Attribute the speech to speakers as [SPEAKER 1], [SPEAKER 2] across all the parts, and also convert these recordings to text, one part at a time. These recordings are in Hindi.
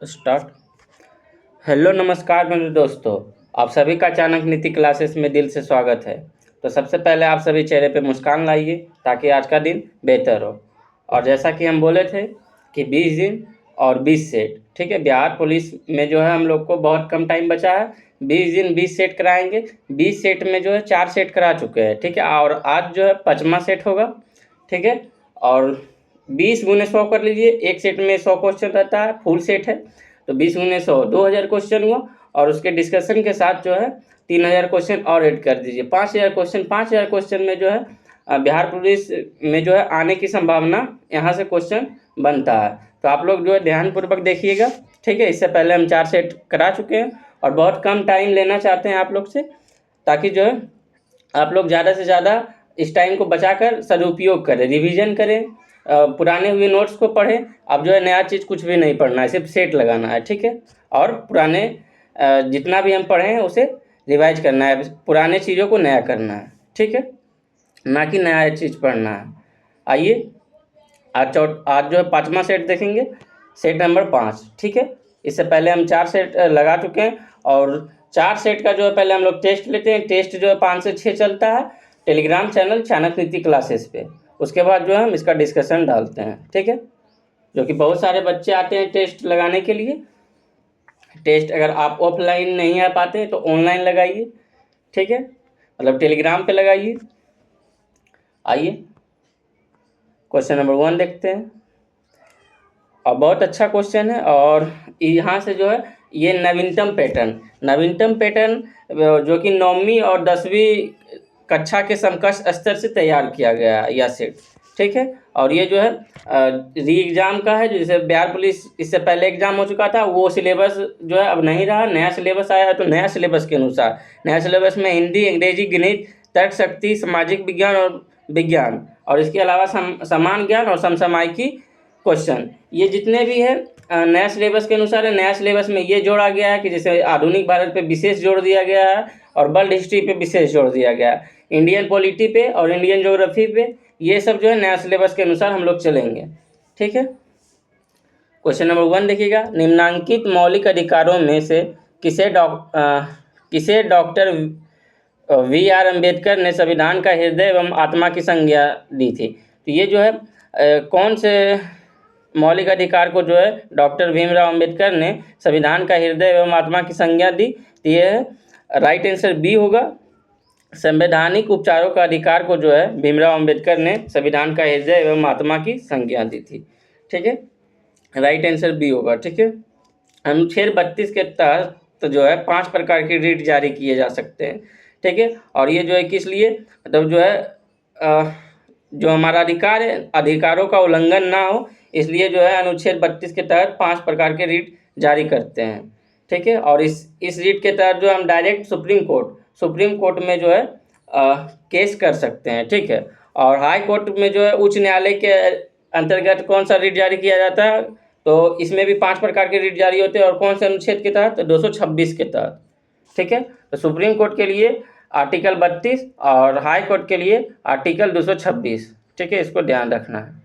[SPEAKER 1] स्टार्ट। हेलो नमस्कार मेरे दोस्तों, आप सभी का चाणक्य नीति क्लासेस में दिल से स्वागत है। तो सबसे पहले आप सभी चेहरे पे मुस्कान लाइए ताकि आज का दिन बेहतर हो। और जैसा कि हम बोले थे कि 20 दिन और 20 सेट, ठीक है। बिहार पुलिस में जो है हम लोग को बहुत कम टाइम बचा है। 20 दिन 20 सेट कराएंगे। 20 सेट में जो है 4 सेट करा चुके हैं, ठीक है। और आज जो है 5वां सेट होगा, ठीक है। और 20 गुने 100 कर लीजिए। एक सेट में 100 क्वेश्चन रहता है, फुल सेट है। तो 20 गुने 100 2000 क्वेश्चन हुआ। और उसके डिस्कशन के साथ जो है 3000 क्वेश्चन और ऐड कर दीजिए। 5000 क्वेश्चन में जो है बिहार पुलिस में जो है आने की संभावना यहाँ से क्वेश्चन बनता है। तो आप लोग जो है ध्यानपूर्वक देखिएगा, ठीक है। इससे पहले हम 4 सेट करा चुके हैं और बहुत कम टाइम लेना चाहते हैं आप लोग से, ताकि जो है आप लोग ज़्यादा से ज़्यादा इस टाइम को बचाकर सदुपयोग करें, रिवीजन करें, पुराने हुए नोट्स को पढ़ें। अब जो है नया चीज़ कुछ भी नहीं पढ़ना है, सिर्फ सेट लगाना है, ठीक है। और पुराने जितना भी हम पढ़े हैं उसे रिवाइज करना है, पुराने चीज़ों को नया करना है, ठीक है, ना कि नया चीज़ पढ़ना है। आइए आज जो है 5वां सेट देखेंगे, सेट नंबर 5, ठीक है। इससे पहले हम 4 सेट लगा चुके हैं और 4 सेट का जो है पहले हम लोग टेस्ट लेते हैं। टेस्ट जो है 5 से 6 चलता है टेलीग्राम चैनल चाणक्य नीति क्लासेस पे। उसके बाद जो है हम इसका डिस्कशन डालते हैं, ठीक है। जो कि बहुत सारे बच्चे आते हैं टेस्ट लगाने के लिए। टेस्ट अगर आप ऑफलाइन नहीं आ पाते तो ऑनलाइन लगाइए, ठीक है, मतलब टेलीग्राम पे लगाइए। आइए क्वेश्चन नंबर 1 देखते हैं। और बहुत अच्छा क्वेश्चन है। और यहाँ से जो है ये नवीनतम पैटर्न जो कि 9वीं और 10वीं कक्षा के समकक्ष स्तर से तैयार किया गया है यह सेट, ठीक है। और ये जो है री एग्ज़ाम का है, जैसे बिहार पुलिस इससे पहले एग्ज़ाम हो चुका था, वो सिलेबस जो है अब नहीं रहा, नया सिलेबस आया है। तो नया सिलेबस के अनुसार नया सिलेबस में हिंदी, अंग्रेजी, गणित, तर्क शक्ति, सामाजिक विज्ञान और विज्ञान, और इसके अलावा समान ज्ञान और समसामयिकी क्वेश्चन, ये जितने भी है नया सिलेबस के अनुसार है। नया सिलेबस में ये जोड़ा गया है कि जैसे आधुनिक भारत पे विशेष जोड़ दिया गया है और वर्ल्ड हिस्ट्री पे विशेष जोड़ दिया गया है, इंडियन पॉलिटी पे और इंडियन ज्योग्राफी पे, ये सब जो है नया सिलेबस के अनुसार हम लोग चलेंगे, ठीक है। क्वेश्चन नंबर 1 देखिएगा। निम्नांकित मौलिक अधिकारों में से किसे डॉक्टर V.R. अम्बेडकर ने संविधान का हृदय एवं आत्मा की संज्ञा दी थी? तो ये जो है कौन से मौलिक अधिकार को जो है डॉक्टर भीमराव अम्बेडकर ने संविधान का हृदय एवं आत्मा की संज्ञा दी? तो ये है राइट आंसर बी होगा। संवैधानिक उपचारों का अधिकार को जो है भीमराव अम्बेडकर ने संविधान का हृदय एवं आत्मा की संज्ञा दी थी, ठीक है। राइट आंसर बी होगा, ठीक है। अनुच्छेद 32 के तहत तो जो है 5 प्रकार के रिट जारी किए जा सकते हैं, ठीक है। और ये जो है किस लिए, मतलब जो है जो हमारा अधिकार है, अधिकारों का उल्लंघन ना हो, इसलिए जो है अनुच्छेद 32 के तहत 5 प्रकार के रिट जारी करते हैं, ठीक है। और इस रिट के तहत जो हम डायरेक्ट सुप्रीम कोर्ट में जो है केस कर सकते हैं, ठीक है। और हाई कोर्ट में जो है उच्च न्यायालय के अंतर्गत कौन सा रिट जारी किया जाता है, तो इसमें भी 5 प्रकार के रिट जारी होते हैं। और कौन से अनुच्छेद के तहत, तो 226 के तहत, ठीक है। तो सुप्रीम कोर्ट के लिए आर्टिकल 32 और हाई कोर्ट के लिए आर्टिकल 226, ठीक है, इसको ध्यान रखना है।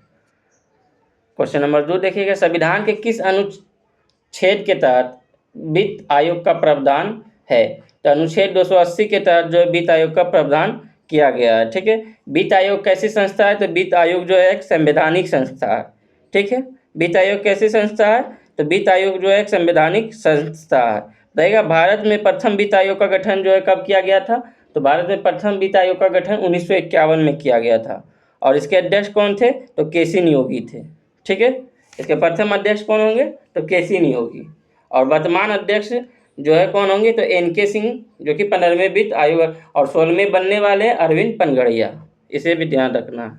[SPEAKER 1] क्वेश्चन नंबर 2 देखिएगा। संविधान के किस अनुच्छेद के तहत वित्त आयोग का प्रावधान है? तो अनुच्छेद 280 के तहत जो है वित्त आयोग का प्रावधान किया गया है, ठीक है। वित्त आयोग कैसी संस्था है? तो वित्त आयोग जो है एक संवैधानिक संस्था है, ठीक है। वित्त आयोग कैसी संस्था है? तो वित्त आयोग जो है एक संवैधानिक संस्था है। रहेगा भारत में प्रथम वित्त आयोग का गठन जो है कब किया गया था? तो भारत में प्रथम वित्त आयोग का गठन 1951 में किया गया था। और इसके अध्यक्ष कौन थे? तो केसी नियोगी थे, ठीक है। इसके प्रथम अध्यक्ष कौन होंगे? तो केसी नियोगी। और वर्तमान अध्यक्ष जो है कौन होंगे? तो एन.के. सिंह, जो कि 15वें वित्त आयोग, और 16वें बनने वाले अरविंद पनगड़िया, इसे भी ध्यान रखना है,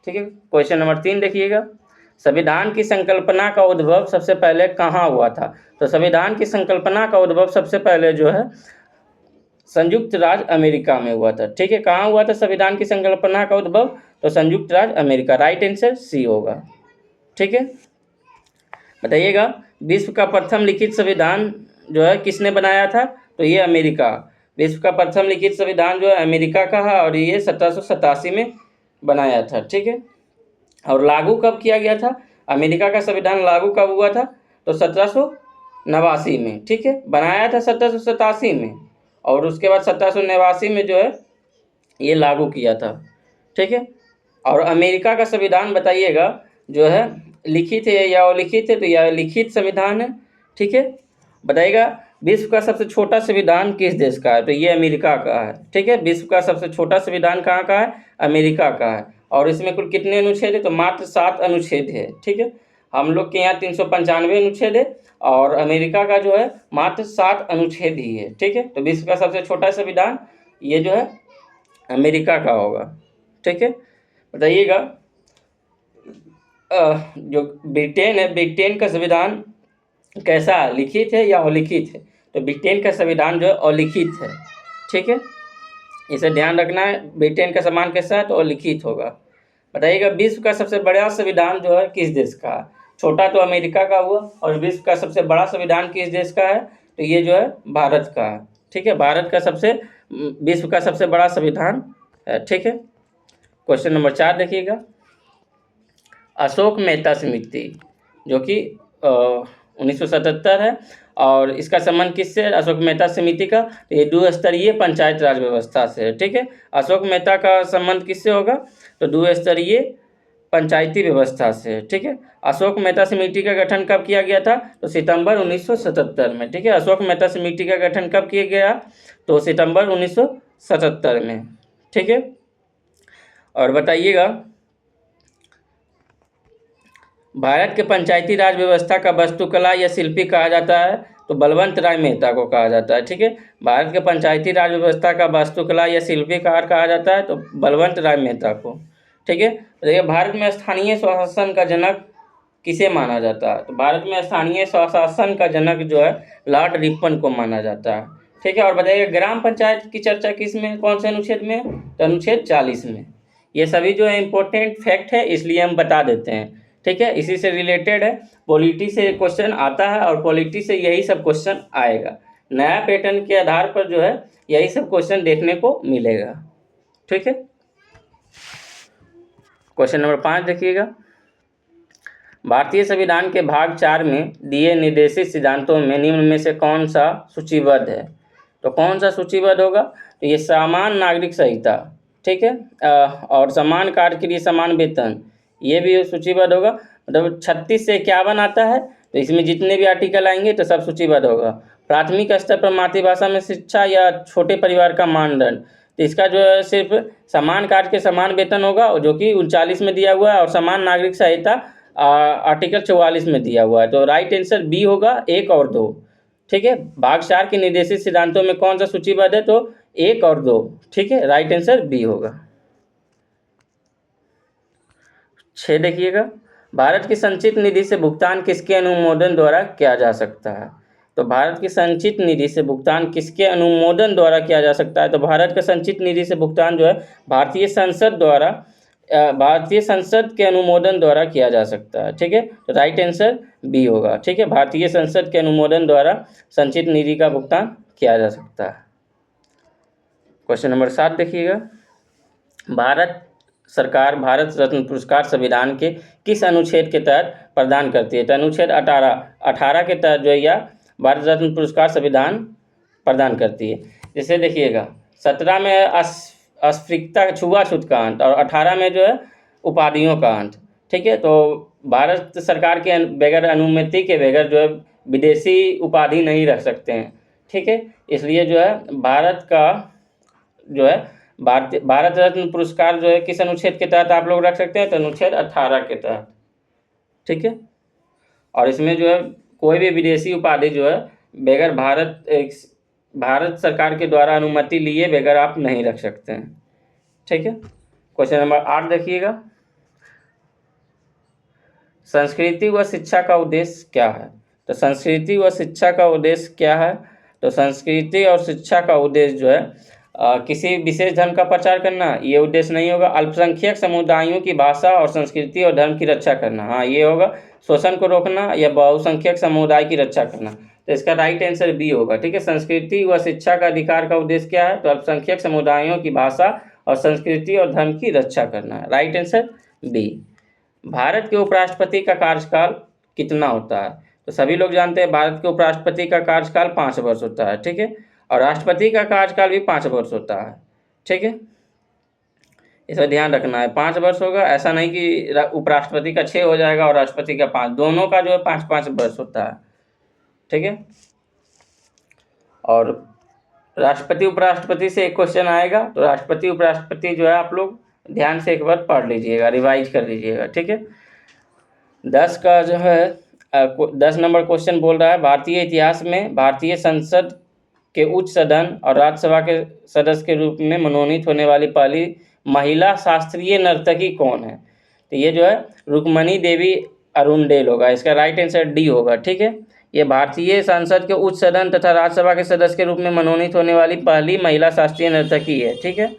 [SPEAKER 1] ठीक है। क्वेश्चन नंबर 3 देखिएगा। संविधान की संकल्पना का उद्भव सबसे पहले कहाँ हुआ था? तो संविधान की संकल्पना का उद्भव सबसे पहले जो है संयुक्त राज्य अमेरिका में हुआ था, ठीक है। कहाँ हुआ था संविधान की संकल्पना का उद्भव? तो संयुक्त राज्य अमेरिका। राइट आंसर सी होगा, ठीक है। बताइएगा, विश्व का प्रथम लिखित संविधान जो है किसने बनाया था? तो ये अमेरिका। विश्व का प्रथम लिखित संविधान जो है अमेरिका का है और ये 1787 में बनाया था, ठीक है। और लागू कब किया गया था? अमेरिका का संविधान लागू कब हुआ था? तो 17 नवासी में, ठीक है, बनाया था 1787 में, और उसके बाद 1789 में जो है ये लागू किया था, ठीक है। और अमेरिका का संविधान बताइएगा जो है लिखित है या अलिखित है, तो यह लिखित संविधान है, ठीक है। बताइएगा विश्व का सबसे छोटा संविधान किस देश का है, तो ये अमेरिका का है, ठीक है। विश्व का सबसे छोटा संविधान कहाँ का है, अमेरिका का है। और इसमें कुल कितने अनुच्छेद है, तो मात्र 7 अनुच्छेद है, ठीक है। हम लोग के यहाँ 395 अनुच्छेद है, और अमेरिका का जो है मात्र 7 अनुच्छेद ही है, ठीक है। तो विश्व का सबसे छोटा संविधान ये जो है अमेरिका का होगा, ठीक है। बताइएगा जो ब्रिटेन है, ब्रिटेन का संविधान कैसा है, लिखित है या अलिखित है, तो ब्रिटेन का संविधान जो है अलिखित है, ठीक है। इसे ध्यान रखना है, ब्रिटेन का संविधान कैसा है, तो अलिखित होगा। बताइएगा विश्व का सबसे बड़ा संविधान जो है किस देश का है, छोटा तो अमेरिका का हुआ, और विश्व का सबसे बड़ा संविधान किस देश का है, तो ये जो है भारत का है, ठीक है। भारत का विश्व का सबसे बड़ा संविधान है, ठीक है। क्वेश्चन नंबर 4 देखिएगा, अशोक मेहता समिति जो कि 1977 है, और इसका संबंध किससे है, अशोक मेहता समिति का, तो ये 2 स्तरीय पंचायत राज व्यवस्था से है, ठीक है। अशोक मेहता का संबंध किससे होगा, तो 2 स्तरीय पंचायती व्यवस्था से है, ठीक है। अशोक मेहता समिति का गठन कब किया गया था, तो सितंबर 1977 में, ठीक है। अशोक मेहता समिति का गठन कब किया गया, तो सितंबर 1977 में, ठीक है। और बताइएगा भारत के पंचायती राज व्यवस्था का वास्तुकला या शिल्पी कहा जाता है, तो बलवंत राय मेहता को कहा जाता है, ठीक है। भारत के पंचायती राज व्यवस्था का वास्तुकला या शिल्पीकार कहा जाता है, तो बलवंत राय मेहता को, ठीक है। देखिए भारत में स्थानीय स्वशासन का जनक किसे माना जाता है, तो भारत में स्थानीय स्वशासन का जनक जो है लॉर्ड रिपन को माना जाता है, ठीक है। और बताइए ग्राम पंचायत की चर्चा किस में, कौन से अनुच्छेद में, तो अनुच्छेद 40 में। ये सभी जो है इम्पोर्टेंट फैक्ट है, इसलिए हम बता देते हैं, ठीक है। इसी से रिलेटेड है, पॉलिटी से क्वेश्चन आता है, और पॉलिटी से यही सब क्वेश्चन आएगा, नया पैटर्न के आधार पर जो है यही सब क्वेश्चन देखने को मिलेगा, ठीक है। क्वेश्चन नंबर 5 देखिएगा, भारतीय संविधान के भाग 4 में दिए निर्देशित सिद्धांतों में निम्न में से कौन सा सूचीबद्ध है, तो कौन सा सूचीबद्ध होगा, तो ये समान नागरिक संहिता, ठीक है, और समान कार्य के लिए समान वेतन, ये भी सूचीबद्ध होगा। मतलब 36 से 51 आता है, तो इसमें जितने भी आर्टिकल आएंगे तो सब सूचीबद्ध होगा। प्राथमिक स्तर पर मातृभाषा में शिक्षा या छोटे परिवार का मानदंड, तो इसका जो है सिर्फ समान कार्य के समान वेतन होगा, जो कि 39 में दिया हुआ है, और समान नागरिक संहिता आर्टिकल 44 में दिया हुआ है। तो राइट आंसर बी होगा, 1 और 2, ठीक है। भाग 4 के निर्देशित सिद्धांतों में कौन सा सूचीबद्ध है, तो 1 और 2, ठीक है, राइट आंसर बी होगा। 6 देखिएगा, भारत की संचित निधि से भुगतान किसके अनुमोदन द्वारा किया जा सकता है, तो भारत की संचित निधि से भुगतान किसके अनुमोदन द्वारा किया जा सकता है, तो भारत का संचित निधि से भुगतान जो है भारतीय संसद के अनुमोदन द्वारा किया जा सकता है, ठीक है। तो राइट आंसर बी होगा, ठीक है, भारतीय संसद के अनुमोदन द्वारा संचित निधि का भुगतान किया जा सकता है। क्वेश्चन नंबर 7 देखिएगा, भारत सरकार भारत रत्न पुरस्कार संविधान के किस अनुच्छेद के तहत प्रदान करती है, तो अनुच्छेद 18 के तहत जो है या भारत रत्न पुरस्कार संविधान प्रदान करती है। जैसे देखिएगा 17 में अस्पृश्यता छुआछूत का अंत, और 18 में जो है उपाधियों का अंत, ठीक है। तो भारत सरकार के बगैर अनुमति के बगैर जो है विदेशी उपाधि नहीं रख सकते हैं, ठीक है। इसलिए जो है भारत का जो है भारत रत्न पुरस्कार जो है किस अनुच्छेद के तहत आप लोग रख सकते हैं, तो अनुच्छेद 18 के तहत, ठीक है। और इसमें जो है कोई भी विदेशी उपाधि जो है बगैर भारत सरकार के द्वारा अनुमति लिए बगैर आप नहीं रख सकते हैं, ठीक है। क्वेश्चन नंबर 8 देखिएगा, संस्कृति व शिक्षा का उद्देश्य क्या है, तो संस्कृति व शिक्षा का उद्देश्य क्या है, तो संस्कृति और शिक्षा का उद्देश्य जो है किसी विशेष धर्म का प्रचार करना, ये उद्देश्य नहीं होगा। अल्पसंख्यक समुदायों की भाषा और संस्कृति और धर्म की रक्षा करना, हाँ ये होगा। शोषण को रोकना या बहुसंख्यक समुदाय की रक्षा करना, तो इसका राइट आंसर बी होगा, ठीक है। संस्कृति व शिक्षा का अधिकार का उद्देश्य क्या है, तो अल्पसंख्यक समुदायों की भाषा और संस्कृति और धर्म की रक्षा करना है, राइट आंसर बी। भारत के उपराष्ट्रपति का कार्यकाल कितना होता है, तो सभी लोग जानते हैं भारत के उपराष्ट्रपति का कार्यकाल 5 वर्ष होता है, ठीक है, और राष्ट्रपति का कार्यकाल भी 5 वर्ष होता है, ठीक है। इसका ध्यान रखना है, 5 वर्ष होगा, ऐसा नहीं कि उपराष्ट्रपति का 6 हो जाएगा और राष्ट्रपति का 5, दोनों का जो है 5-5 वर्ष होता है, ठीक है। और राष्ट्रपति उपराष्ट्रपति से एक क्वेश्चन आएगा, तो राष्ट्रपति उपराष्ट्रपति जो है आप लोग ध्यान से एक बार पढ़ लीजिएगा, रिवाइज कर लीजिएगा, ठीक है। 10 का जो है 10 नंबर क्वेश्चन बोल रहा है, भारतीय इतिहास में भारतीय संसद के उच्च सदन और राज्यसभा के सदस्य के रूप में मनोनीत होने वाली पहली महिला शास्त्रीय नर्तकी कौन है? तो ये जो है रुक्मणी देवी अरुणडेल होगा, इसका राइट आंसर डी होगा, ठीक है। ये भारतीय संसद के उच्च सदन तथा राज्यसभा के सदस्य के रूप में मनोनीत होने वाली पहली महिला शास्त्रीय नर्तकी है, ठीक है।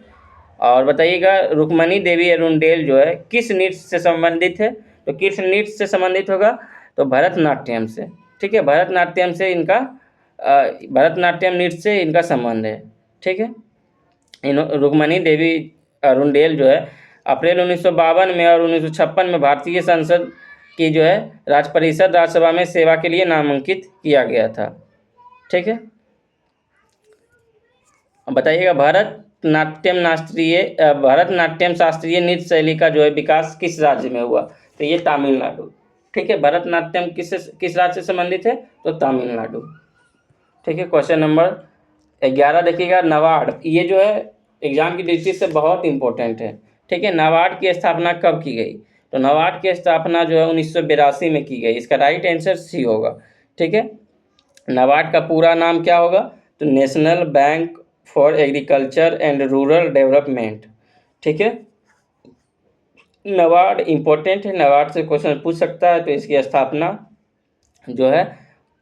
[SPEAKER 1] और बताइएगा रुक्मणी देवी अरुणडेल जो है किस नृत्य से संबंधित है? तो किस नृत्य से संबंधित होगा? तो भरतनाट्यम से, ठीक है, भरतनाट्यम से इनका भरतनाट्यम नृत्य से इनका संबंध है, ठीक है। रुक्मणी देवी अरुणडेल जो है अप्रैल 1952 में और 1956 में भारतीय संसद की जो है राज्य परिषद राज्यसभा में सेवा के लिए नामांकित किया गया था, ठीक है। अब बताइएगा भरतनाट्यम शास्त्रीय नृत्य शैली का जो है विकास किस राज्य में हुआ? तो ये तमिलनाडु, ठीक है। भरतनाट्यम किस राज्य से संबंधित है? तो तमिलनाडु, ठीक है। क्वेश्चन नंबर 11 देखिएगा, नाबार्ड, ये जो है एग्जाम की दृष्टि से बहुत इंपॉर्टेंट है, ठीक है। नाबार्ड की स्थापना कब की गई? तो नाबार्ड की स्थापना जो है 1982 में की गई, इसका राइट आंसर सी होगा, ठीक है। नाबार्ड का पूरा नाम क्या होगा? तो national bank for agriculture and rural development, ठीक है। नाबार्ड इंपॉर्टेंट है, नाबार्ड से क्वेश्चन पूछ सकता है। तो इसकी स्थापना जो है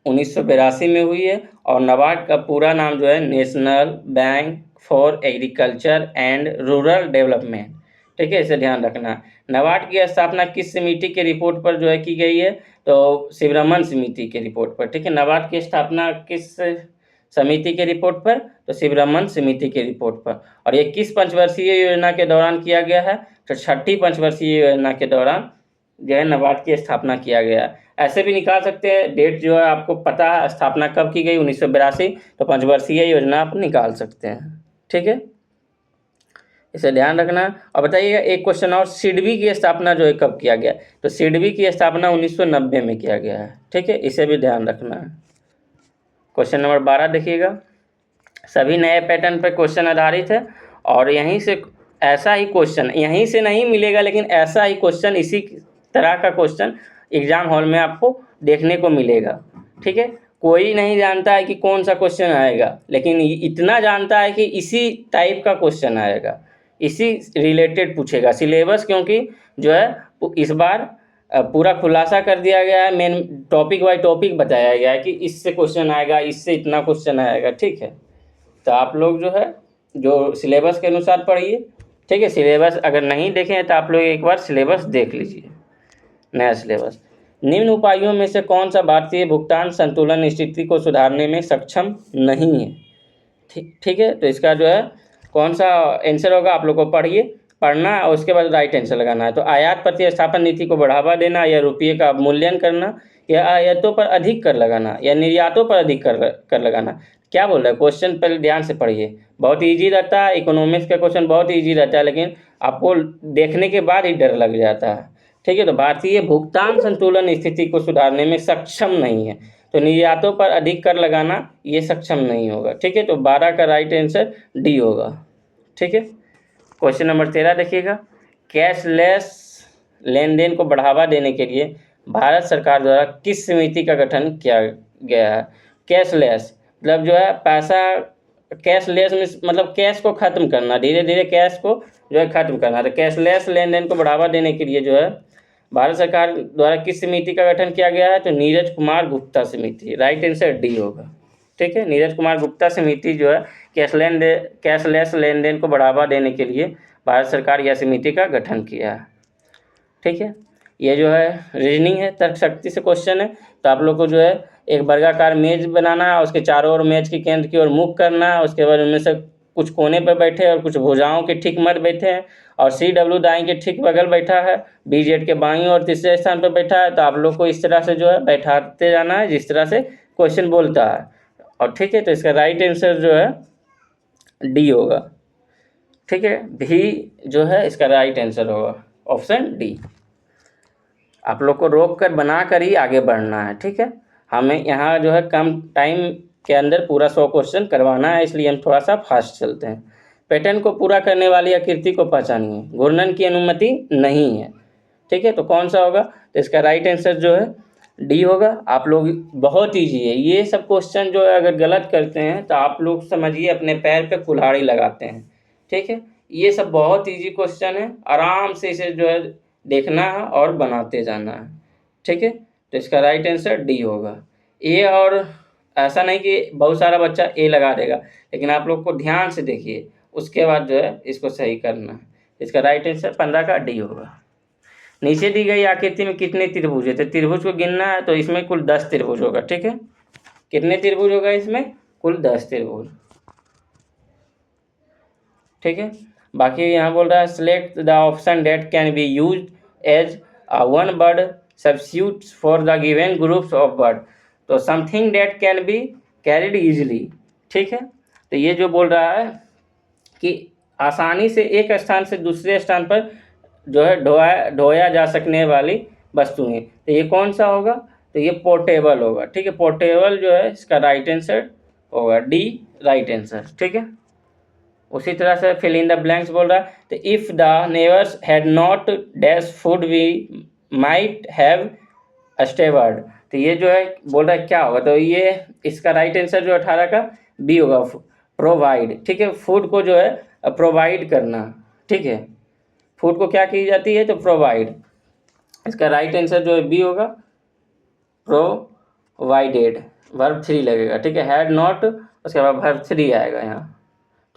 [SPEAKER 1] 1982 में हुई है और नाबार्ड का पूरा नाम जो है national bank for agriculture and rural development, ठीक है, इसे ध्यान रखना। नाबार्ड की स्थापना किस समिति के रिपोर्ट पर जो है की गई है? तो शिवरमन समिति के रिपोर्ट पर, ठीक है। नाबार्ड की स्थापना किस समिति के रिपोर्ट पर? तो शिवरमन समिति के रिपोर्ट पर। और ये किस पंचवर्षीय योजना के दौरान किया गया है? तो 6ठी पंचवर्षीय योजना के दौरान जो है नाबार्ड की स्थापना किया गया है। ऐसे भी निकाल सकते हैं, डेट जो है आपको पता है स्थापना कब की गई, 1982, तो पंचवर्षीय योजना आप निकाल सकते हैं, ठीक है, इसे ध्यान रखना। और बताइएगा एक क्वेश्चन और, सिडबी की स्थापना जो है कब किया गया? तो सिडबी की स्थापना 1990 में किया गया है, ठीक है, इसे भी ध्यान रखना है। क्वेश्चन नंबर 12 देखिएगा, सभी नए पैटर्न पर क्वेश्चन आधारित है और यहीं से ऐसा ही क्वेश्चन यहीं से नहीं मिलेगा, लेकिन ऐसा ही क्वेश्चन इसी तरह का क्वेश्चन एग्जाम हॉल में आपको देखने को मिलेगा, ठीक है। कोई नहीं जानता है कि कौन सा क्वेश्चन आएगा, लेकिन इतना जानता है कि इसी टाइप का क्वेश्चन आएगा, इसी रिलेटेड पूछेगा सिलेबस, क्योंकि जो है इस बार पूरा खुलासा कर दिया गया है, मेन टॉपिक बाय टॉपिक बताया गया है कि इससे क्वेश्चन आएगा, इससे इतना क्वेश्चन आएगा, ठीक है। तो आप लोग जो है जो सिलेबस के अनुसार पढ़िए, ठीक है। सिलेबस अगर नहीं देखें तो आप लोग एक बार सिलेबस देख लीजिए, नया सिलेबस। निम्न उपायों में से कौन सा भारतीय भुगतान संतुलन स्थिति को सुधारने में सक्षम नहीं है? ठीक है, तो इसका जो है कौन सा आंसर होगा आप लोग को पढ़ना और उसके बाद राइट आंसर लगाना है। तो आयात प्रतिस्थापन नीति को बढ़ावा देना, या रुपये का अवमूल्यन करना, या आयातों पर अधिक कर लगाना, या निर्यातों पर अधिक कर लगाना। क्या बोल रहा है क्वेश्चन, पहले ध्यान से पढ़िए, बहुत इजी रहता है, इकोनॉमिक्स का क्वेश्चन बहुत इजी रहता है, लेकिन आपको देखने के बाद ही डर लग जाता है, ठीक है। तो भारतीय भुगतान संतुलन स्थिति को सुधारने में सक्षम नहीं है, तो निर्यातों पर अधिक कर लगाना ये सक्षम नहीं होगा, ठीक है। तो 12 का राइट आंसर डी होगा, ठीक है। क्वेश्चन नंबर 13 देखिएगा, कैशलेस लेन देन को बढ़ावा देने के लिए भारत सरकार द्वारा किस समिति का गठन किया गया है? कैशलेस मतलब जो है पैसा, कैशलेस मतलब कैश को ख़त्म करना, धीरे धीरे कैश को जो है ख़त्म करना। तो कैशलेस लेन देन को बढ़ावा देने के लिए जो है भारत सरकार द्वारा किस समिति का गठन किया गया है? तो नीरज कुमार गुप्ता समिति, राइट आंसर डी होगा, ठीक है। नीरज कुमार गुप्ता समिति जो है कैशलेस लेन देन को बढ़ावा देने के लिए भारत सरकार यह समिति का गठन किया है, ठीक है। ये जो है रीजनिंग है, तर्क शक्ति से क्वेश्चन है। तो आप लोग को जो है एक वर्गाकार मेज बनाना है, उसके चारों ओर मेज के केंद्र की ओर मुख करना है, उसके बाद उनमें से कुछ कोने पर बैठे हैं और कुछ भुजाओं के ठीक मध्य बैठे हैं, और CW दाएं के ठीक बगल बैठा है, BZ के बाईं और तीसरे स्थान पर बैठा है। तो आप लोग को इस तरह से जो है बैठाते जाना है जिस तरह से क्वेश्चन बोलता है। और ठीक है, तो इसका राइट आंसर जो है डी होगा। ठीक है, भी जो है इसका राइट आंसर होगा, ऑप्शन डी। आप लोग को रोक कर बना कर ही आगे बढ़ना है। ठीक है, हमें यहाँ जो है कम टाइम के अंदर पूरा 100 क्वेश्चन करवाना है, इसलिए हम थोड़ा सा फास्ट चलते हैं। पैटर्न को पूरा करने वाली आकृति को पहचानिए, घूर्णन की अनुमति नहीं है। ठीक है, तो कौन सा होगा? तो इसका राइट आंसर जो है डी होगा। आप लोग बहुत ईजी है ये सब क्वेश्चन जो है, अगर गलत करते हैं तो आप लोग समझिए अपने पैर पे कुल्हाड़ी लगाते हैं। ठीक है, ये सब बहुत ईजी क्वेश्चन है, आराम से इसे जो है देखना है और बनाते जाना है। ठीक है, तो इसका राइट आंसर डी होगा। ए, और ऐसा नहीं कि बहुत सारा बच्चा ए लगा देगा, लेकिन आप लोग को ध्यान से देखिए, उसके बाद जो है इसको सही करना है। इसका राइट आंसर 15 का डी होगा। नीचे दी गई आकृति में कितने त्रिभुज है? तो त्रिभुज को गिनना है, तो इसमें कुल 10 त्रिभुज होगा। ठीक है, कितने त्रिभुज होगा इसमें? कुल 10 त्रिभुज। ठीक है, बाकी यहाँ बोल रहा है select the option that can be use as one word substitute for the given groups of word. तो something that can be carried easily. ठीक है, तो ये जो बोल रहा है कि आसानी से एक स्थान से दूसरे स्थान पर जो है ढोया जा सकने वाली वस्तुएं, तो ये कौन सा होगा? तो ये पोर्टेबल होगा। ठीक है, पोर्टेबल जो है इसका राइट आंसर होगा डी, राइट आंसर। ठीक है, उसी तरह से फिल इन द ब्लैंक्स बोल रहा है, तो if the neighbours had not dash food we might have starved. तो ये जो है बोल रहा है क्या होगा? तो ये इसका राइट आंसर जो 18 का बी होगा, प्रोवाइड। ठीक है, फूड को जो है प्रोवाइड करना। ठीक है, फूड को क्या की जाती है? तो प्रोवाइड। इसका राइट आंसर जो है बी होगा, प्रोवाइडेड। वर्ब 3 लगेगा। ठीक है, हैड नॉट, उसके बाद वर्ब 3 आएगा यहाँ,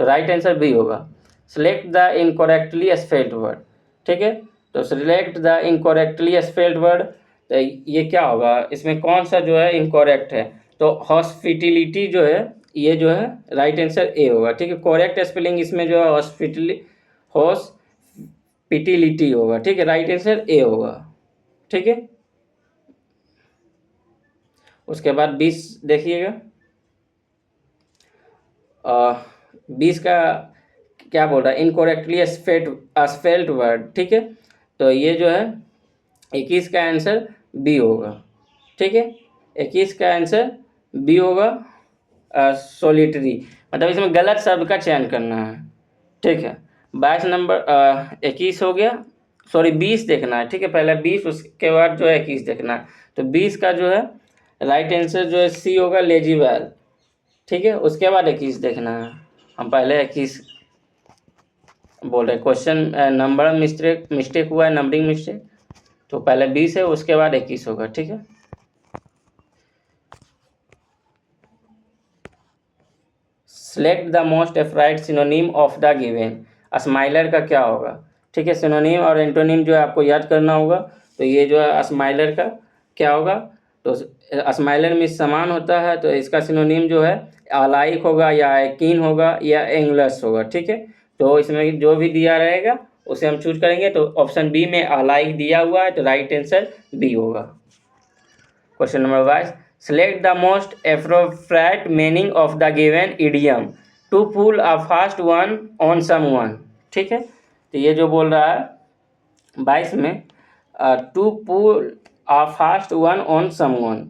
[SPEAKER 1] तो राइट आंसर बी होगा। Select the incorrectly spelled word. ठीक है, तो select the incorrectly spelled word, तो ये क्या होगा? इसमें कौन सा जो है इनकरेक्ट है? तो हॉस्पिटलिटी जो है, ये जो है राइट आंसर ए होगा। ठीक है, करेक्ट स्पेलिंग इसमें जो है हॉस्पिटलिटी होगा। ठीक है, राइट आंसर ए होगा। ठीक है, उसके बाद 20 देखिएगा, 20 का क्या बोल रहा है? Incorrectly spelled word. ठीक है, तो ये जो है 21 का आंसर बी होगा। ठीक है, 21 का आंसर बी होगा, सोलिटरी। मतलब इसमें गलत शब्द का चयन करना है। ठीक है, 22 नंबर 21 हो गया, सॉरी 20 देखना है। ठीक है, पहले 20, उसके बाद जो है 21 देखना है। तो 20 का जो है राइट आंसर जो है सी होगा, लेजिबल। ठीक है, उसके बाद 21 देखना है। हम पहले 21 बोल रहे, क्वेश्चन नंबर मिस्टेक हुआ है, नंबरिंग मिस्टेक। तो पहले 20 है, उसके बाद 21 होगा। ठीक है, select the most appropriate synonym of the given. Similar का क्या होगा? ठीक है, सिनोनिम और एंटोनिम जो है आपको याद करना होगा। तो ये जो है स्माइलर का क्या होगा? तो स्माइलर में समान होता है, तो इसका सिनोनिम जो है अलाइक होगा, या एकीन होगा, या एंगुलस होगा। ठीक है, तो इसमें जो भी दिया रहेगा उसे हम चूज करेंगे। तो ऑप्शन बी में अलाइक दिया हुआ है, तो राइट आंसर बी होगा। Question number 22, select the most appropriate meaning of the given idiom to pull a fast one on someone। ठीक है, तो ये जो बोल रहा है 22 में, to pull a fast one on someone।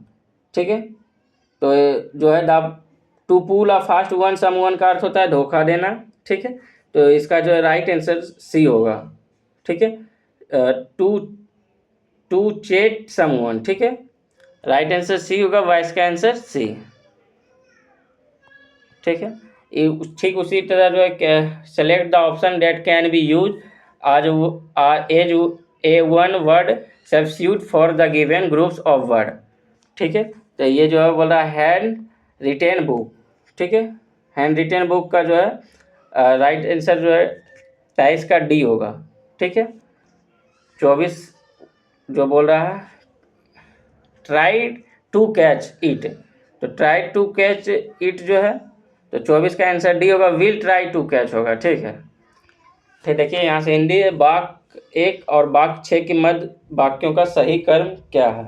[SPEAKER 1] ठीक है, तो जो है the to pull a fast one someone का अर्थ होता है धोखा देना। ठीक है, तो इसका जो है राइट आंसर सी होगा। ठीक है, टू टू चेट समवन। ठीक है, राइट आंसर सी होगा, वाइस का आंसर सी। ठीक है, ठीक उसी तरह जो है select the option that can be use as as a one word substitute for the given groups of word. ठीक है, तो ये जो है बोल रहा है हैंड रिटेन बुक। ठीक है, हैंड रिटेन बुक का जो है राइट आंसर जो है 23 का डी होगा। ठीक है, 24 जो बोल रहा है ट्राई टू कैच इट। तो ट्राई टू कैच इट जो है तो 24 का आंसर डी होगा, विल ट्राई टू कैच होगा। ठीक है, फिर देखिए यहाँ से हिंदी है, वाक्य 1 और वाक्य 6 के मध्य वाक्यों का सही कर्म क्या है।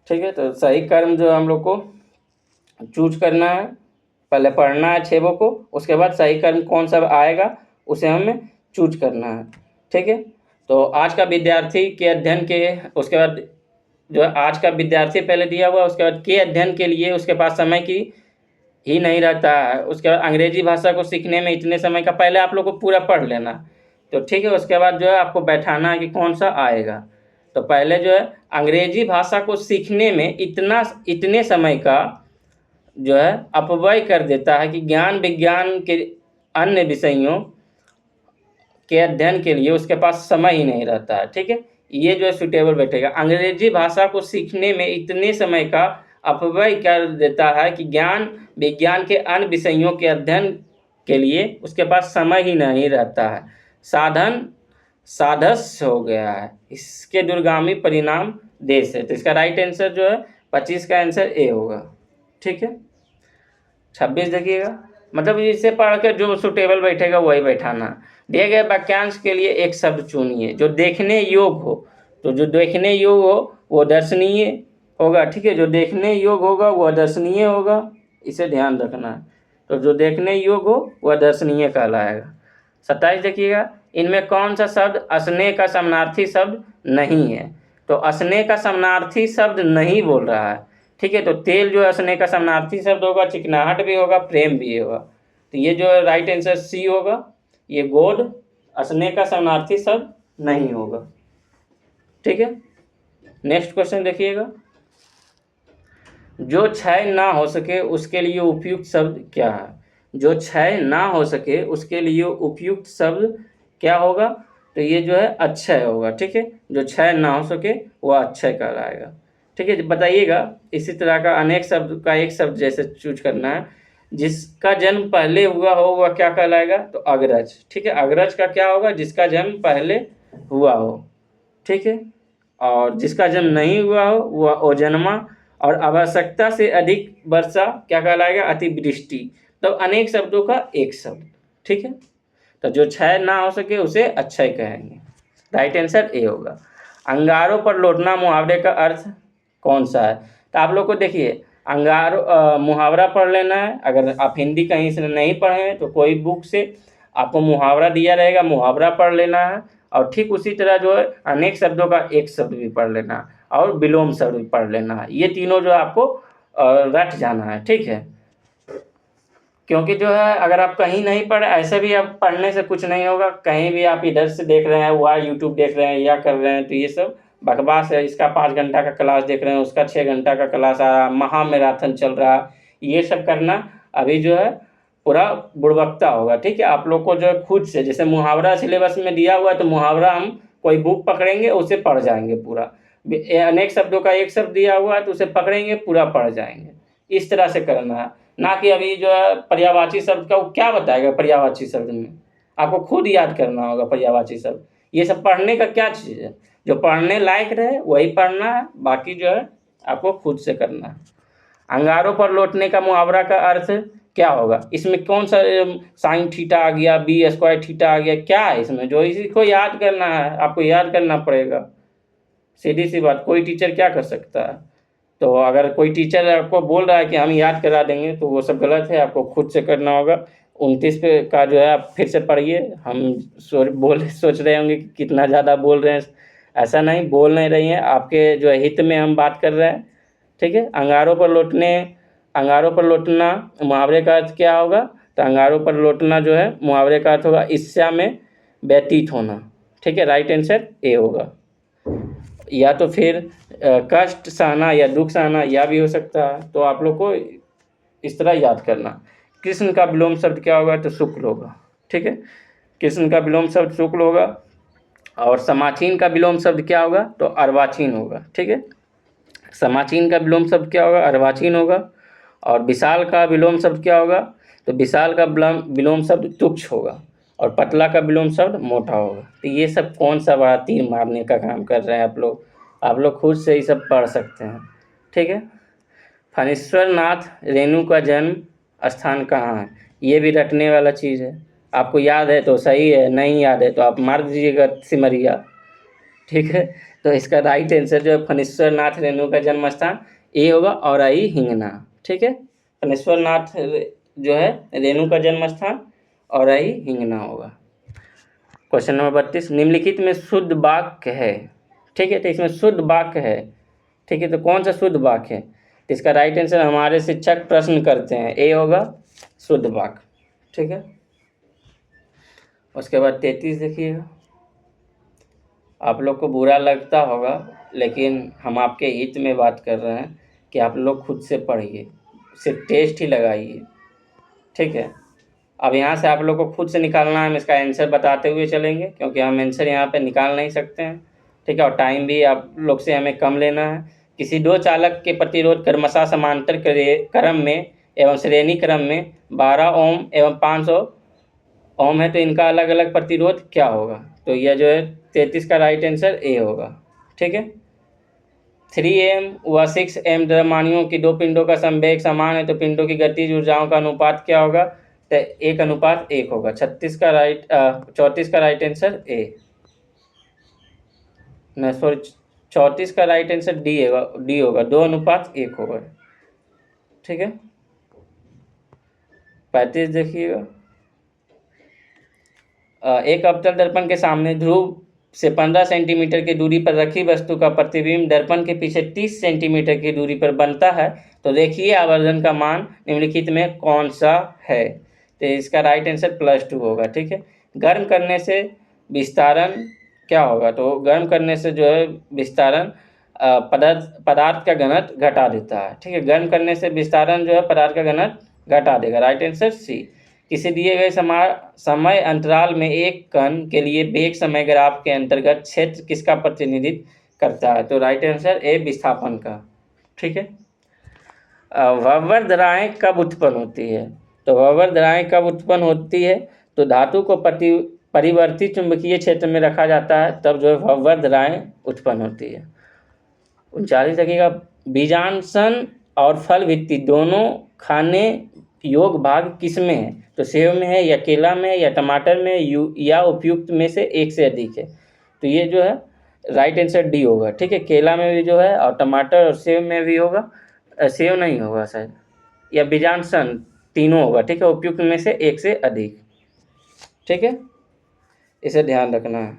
[SPEAKER 1] ठीक है, तो सही कर्म जो हम लोग को चूज करना है, पहले पढ़ना है 6 को, उसके बाद सही कर्म कौन सा आएगा उसे हमें चूज करना है। ठीक है, तो आज का विद्यार्थी के अध्ययन के, उसके बाद जो आज का विद्यार्थी पहले दिया हुआ, उसके बाद के अध्ययन के लिए उसके पास समय की ही नहीं रहता है। उसके बाद अंग्रेजी भाषा को सीखने में इतने समय का, पहले आप लोग को पूरा पढ़ लेना। तो ठीक है, उसके बाद जो है आपको बैठाना है कि कौन सा आएगा। तो पहले जो है अंग्रेजी भाषा को सीखने में इतने समय का जो है अपव्यय कर देता है कि ज्ञान विज्ञान के अन्य विषयों के अध्ययन के लिए उसके पास समय ही नहीं रहता है। ठीक है, ये जो है सुटेबल बैठेगा। अंग्रेजी भाषा को सीखने में इतने समय का अपव्यय कर देता है कि ज्ञान विज्ञान के अन्य विषयों के अध्ययन के लिए उसके पास समय ही नहीं रहता है। साधन साधस्य हो गया है, इसके दुर्गामी परिणाम देश है। तो इसका राइट आंसर जो है 25 का आंसर ए होगा। ठीक है, 26 देखिएगा, मतलब इसे पढ़कर जो सुटेबल बैठेगा वही बैठाना। दिए गए वाक्यांश के लिए एक शब्द चुनिए जो देखने योग्य हो। तो जो देखने योग्य हो वो दर्शनीय होगा। ठीक है, जो देखने योग्य होगा वह दर्शनीय होगा, इसे ध्यान रखना है। तो जो देखने योग्य हो वह दर्शनीय कहलाएगा। 27 देखिएगा, इनमें कौन सा शब्द असने का समानार्थी शब्द नहीं है। तो असने का समानार्थी शब्द नहीं बोल रहा है। ठीक है, तो तेल जो असने का समानार्थी शब्द होगा, चिकनाहट भी होगा, प्रेम भी होगा। तो ये जो राइट आंसर सी होगा, ये गोद असने का समानार्थी शब्द नहीं होगा। ठीक है, नेक्स्ट क्वेश्चन देखिएगा, जो क्षय ना हो सके उसके लिए उपयुक्त शब्द क्या है। जो क्षय ना हो सके उसके लिए उपयुक्त शब्द क्या होगा। तो ये जो है अक्षय होगा। ठीक है, जो क्षय ना हो सके वह अक्षय कहलाएगा। ठीक है, बताइएगा इसी तरह का अनेक शब्द का एक शब्द जैसे चूज करना है। जिसका जन्म पहले हुआ हो वह क्या कहलाएगा। तो अग्रज। ठीक है, अग्रज का क्या होगा, जिसका जन्म पहले हुआ हो। ठीक है, और जिसका जन्म नहीं हुआ हो वह अजन्मा। और आवश्यकता से अधिक वर्षा क्या कहलाएगा, अतिवृष्टि। तो अनेक शब्दों का एक शब्द। ठीक है, तो जो क्षय ना हो सके उसे अक्षय कहेंगे। राइट आंसर ए होगा। अंगारों पर लौटना मुहावरे का अर्थ कौन सा है। तो आप लोग को देखिए, अंगारों मुहावरा पढ़ लेना है। अगर आप हिंदी कहीं से नहीं पढ़े हैं तो कोई बुक से आपको मुहावरा दिया रहेगा, मुहावरा पढ़ लेना है। और ठीक उसी तरह जो है अनेक शब्दों का एक शब्द भी पढ़ लेना है और विलोम शब्द भी पढ़ लेना है। ये तीनों जो आपको रट जाना है। ठीक है, क्योंकि जो है अगर आप कहीं नहीं पढ़े, ऐसे भी आप पढ़ने से कुछ नहीं होगा। कहीं भी आप इधर से देख रहे हैं, वह यूट्यूब देख रहे हैं या कर रहे हैं, तो ये सब बकवास है। इसका 5 घंटा का क्लास देख रहे हैं, उसका 6 घंटा का क्लास आ रहा, महा मैराथन चल रहा, ये सब करना अभी जो है पूरा बुड़बकता होगा। ठीक है, आप लोग को जो है खुद से, जैसे मुहावरा सिलेबस में दिया हुआ है, तो मुहावरा हम कोई बुक पकड़ेंगे उसे पढ़ जाएंगे पूरा। अनेक शब्दों का एक शब्द दिया हुआ है तो उसे पकड़ेंगे पूरा पढ़ जाएंगे। इस तरह से करना है, ना कि अभी जो है पर्यायवाची शब्द का वो क्या बताएगा। पर्यायवाची शब्द में आपको खुद याद करना होगा पर्यायवाची शब्द। ये सब पढ़ने का क्या चीज़ है, जो पढ़ने लायक रहे वही पढ़ना है, बाकी जो है आपको खुद से करना है। अंगारों पर लौटने का मुहावरा का अर्थ क्या होगा। इसमें कौन सा साइन थीटा आ गया, बी स्क्वायर थीटा आ गया, क्या है इसमें, जो इसी को याद करना है, आपको याद करना पड़ेगा। सीधी सी बात, कोई टीचर क्या कर सकता है। तो अगर कोई टीचर आपको बोल रहा है कि हम याद करा देंगे तो वो सब गलत है, आपको खुद से करना होगा। 29 पे का जो है आप फिर से पढ़िए। हम सोच रहे होंगे कि कितना ज़्यादा बोल रहे हैं, ऐसा नहीं, बोल नहीं रही हैं, आपके जो है हित में हम बात कर रहे हैं। ठीक है, अंगारों पर लौटना मुहावरे का अर्थ क्या होगा। तो अंगारों पर लौटना जो है मुहावरे का अर्थ होगा ईर्ष्या में व्यतीत होना। ठीक है, राइट आंसर ए होगा। या तो फिर कष्ट सहना या दुख सहना, या भी हो सकता है। तो आप लोग को इस तरह याद करना। कृष्ण का विलोम शब्द क्या होगा। तो शुक्ल होगा। ठीक है, कृष्ण का विलोम शब्द शुक्ल होगा। और समाचीन का विलोम शब्द क्या होगा। तो अर्वाचीन होगा। ठीक है, समाचीन का विलोम शब्द क्या होगा, अर्वाचीन होगा। और विशाल का विलोम शब्द क्या होगा। तो विशाल का विलोम शब्द तुच्छ होगा। और पतला का विलोम शब्द मोटा होगा। तो ये सब कौन सा बड़ा तीर मारने का काम कर रहे हैं आप लोग खुद से ही सब पढ़ सकते हैं। ठीक है, फणीश्वर नाथ रेणु का जन्म स्थान कहाँ है, ये भी रटने वाला चीज़ है। आपको याद है तो सही है, नहीं याद है तो आप मार दीजिएगा सिमरिया। ठीक है, तो इसका राइट आंसर जो है फणीश्वर नाथ रेणु का जन्म स्थान ये होगा औराई हिंगना। ठीक है, फणीश्वर नाथ जो है रेणु का जन्म स्थान औराई हिंगना होगा। क्वेश्चन नंबर 32, निम्नलिखित में शुद्ध वाक्य है। ठीक है, तो इसमें शुद्ध वाक्य है। ठीक है, तो कौन सा शुद्ध वाक्य है, तो इसका राइट आंसर हमारे शिक्षक प्रश्न करते हैं, ए होगा शुद्ध वाक्य। ठीक है, उसके बाद 33 देखिएगा। आप लोग को बुरा लगता होगा लेकिन हम आपके हित में बात कर रहे हैं कि आप लोग खुद से पढ़िए, सिर्फ टेस्ट ही लगाइए। ठीक है, अब यहाँ से आप लोग को खुद से निकालना है, हम इसका आंसर बताते हुए चलेंगे क्योंकि हम आंसर यहाँ पे निकाल नहीं सकते हैं। ठीक है, और टाइम भी आप लोग से हमें कम लेना है। किसी दो चालक के प्रतिरोध क्रमशः समांतर क्रम में एवं श्रेणी क्रम में 12 ओम एवं 500 ओम है, तो इनका अलग अलग प्रतिरोध क्या होगा, तो यह जो है 33 का राइट आंसर ए होगा। ठीक है, 3m व 6m द्रव्यमानियों की दो पिंडों का संवेग समान है, तो पिंडों की गतिज ऊर्जाओं का अनुपात क्या होगा, तो 1:1 होगा। 34 का राइट आंसर ए, न सॉरी 34 का राइट आंसर डी होगा, 2:1 होगा। ठीक है, 35 देखिएगा। एक अवतल दर्पण के सामने ध्रुव से 15 सेंटीमीटर की दूरी पर रखी वस्तु का प्रतिबिंब दर्पण के पीछे 30 सेंटीमीटर की दूरी पर बनता है, तो देखिए आवर्धन का मान निम्नलिखित में कौन सा है, तो इसका राइट आंसर +2 होगा। ठीक है, गर्म करने से विस्तारण क्या होगा, तो गर्म करने से जो है विस्तारण पदार्थ का घनत्व घटा देता है। ठीक है, गर्म करने से विस्तारण जो है पदार्थ का घनत्व घटा देगा, राइट आंसर सी। किसी दिए गए समय अंतराल में एक कण के लिए वेग समय ग्राफ के अंतर्गत क्षेत्र किसका प्रतिनिधित्व करता है, तो राइट आंसर ए विस्थापन का। ठीक है, भंवर धाराएं कब उत्पन्न होती है, तो भंवर धाराएं कब उत्पन्न होती है, तो धातु को परिवर्ती चुंबकीय क्षेत्र में रखा जाता है, तब जो है भंवर धाराएं उत्पन्न होती है। 39 देखिएगा, बीजांसन और फल भित्ति दोनों खाने योग भाग किस में है, तो सेव में है या केला में है या टमाटर में या उपयुक्त में से एक से अधिक है, तो ये जो है राइट आंसर डी होगा। ठीक है, केला में भी जो है और टमाटर और सेव में भी होगा, सेव नहीं होगा शायद, या बीजांसन तीनों होगा। ठीक है, उपयुक्त में से एक से अधिक। ठीक है, इसे ध्यान रखना है।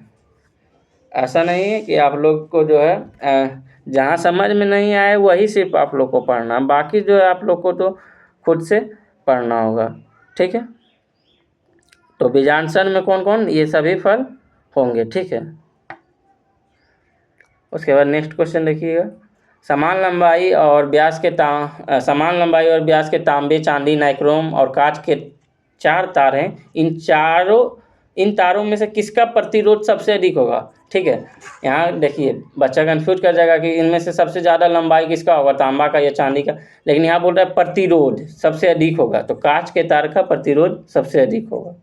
[SPEAKER 1] ऐसा नहीं है कि आप लोग को जो है जहाँ समझ में नहीं आए वही सिर्फ आप लोग को पढ़ना, बाकी जो है आप लोग को तो खुद से पढ़ना होगा। ठीक है, तो बीजांसन में कौन कौन, ये सभी फल होंगे। ठीक है, उसके बाद नेक्स्ट क्वेश्चन देखिएगा। समान लंबाई और व्यास के तांबे, चांदी, नाइक्रोम और कांच के 4 तार हैं, इन तारों में से किसका प्रतिरोध सबसे अधिक होगा। ठीक है, यहाँ देखिए बच्चा कंफ्यूज कर जाएगा कि इनमें से सबसे ज़्यादा लंबाई किसका होगा, तांबा का या चांदी का, लेकिन यहाँ बोल रहा है प्रतिरोध सबसे अधिक होगा, तो कांच के तार का प्रतिरोध सबसे अधिक होगा।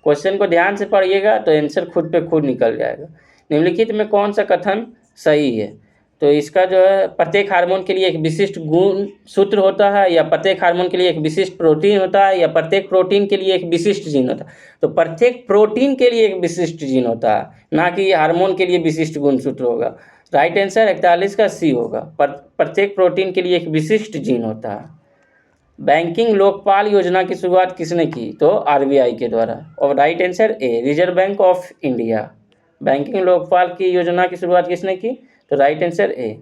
[SPEAKER 1] क्वेश्चन को ध्यान से पढ़िएगा तो आंसर खुद पे खुद निकल जाएगा। निम्नलिखित में कौन सा कथन सही है, तो इसका जो है प्रत्येक हार्मोन के लिए एक विशिष्ट गुण सूत्र होता है, या प्रत्येक हार्मोन के लिए एक विशिष्ट प्रोटीन होता है, या प्रत्येक प्रोटीन के लिए एक विशिष्ट जीन होता है, तो प्रत्येक प्रोटीन के लिए एक विशिष्ट जीन होता है, ना कि हार्मोन के लिए विशिष्ट गुण सूत्र होगा। राइट आंसर 41 का सी होगा, प्रत्येक प्रोटीन के लिए एक विशिष्ट जीन होता है। बैंकिंग लोकपाल योजना की शुरुआत किसने की, तो आरबीआई के द्वारा, और right answer a reserve bank of India. Banking Lokpal की योजना की शुरुआत किसने की, तो राइट आंसर ए।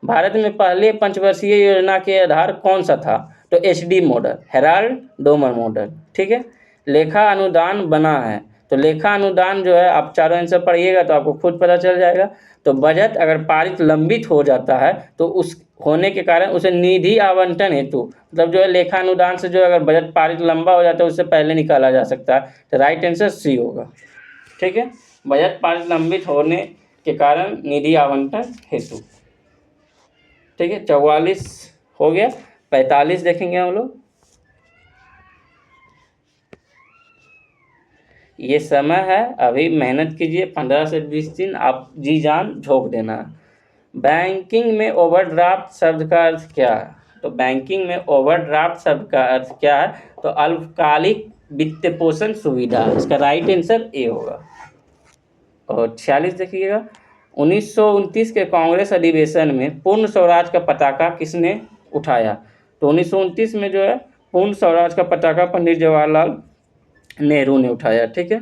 [SPEAKER 1] भारत में पहले पंचवर्षीय योजना के आधार कौन सा था, तो HD model, Herald Domar model. ठीक है, लेखा अनुदान बना है, तो लेखा अनुदान जो है आप चारों आंसर पढ़िएगा तो आपको खुद पता चल जाएगा। तो बजट अगर पारित लंबित हो जाता है तो उस होने के कारण उसे निधि आवंटन हेतु, मतलब जो है लेखा अनुदान से जो है अगर बजट पारित लंबा हो जाता है उससे पहले निकाला जा सकता है, तो राइट आंसर सी होगा। ठीक है, बजट पारित लंबित होने के कारण निधि आवंटन हेतु। ठीक है, 44 हो गया। 45 देखेंगे हम लोग। ये समय है, अभी मेहनत कीजिए, 15 से 20 दिन आप जी जान झोंक देना। बैंकिंग में ओवरड्राफ्ट शब्द का अर्थ क्या है, तो बैंकिंग में ओवरड्राफ्ट शब्द का अर्थ क्या है? तो अल्पकालिक वित्त पोषण सुविधा। इसका राइट आंसर ए होगा। और 46 देखिएगा, 1929 के कांग्रेस अधिवेशन में पूर्ण स्वराज का पताका किसने उठाया? तो 1929 में जो है पूर्ण स्वराज का पताका पंडित जवाहरलाल नेहरू ने उठाया। ठीक है।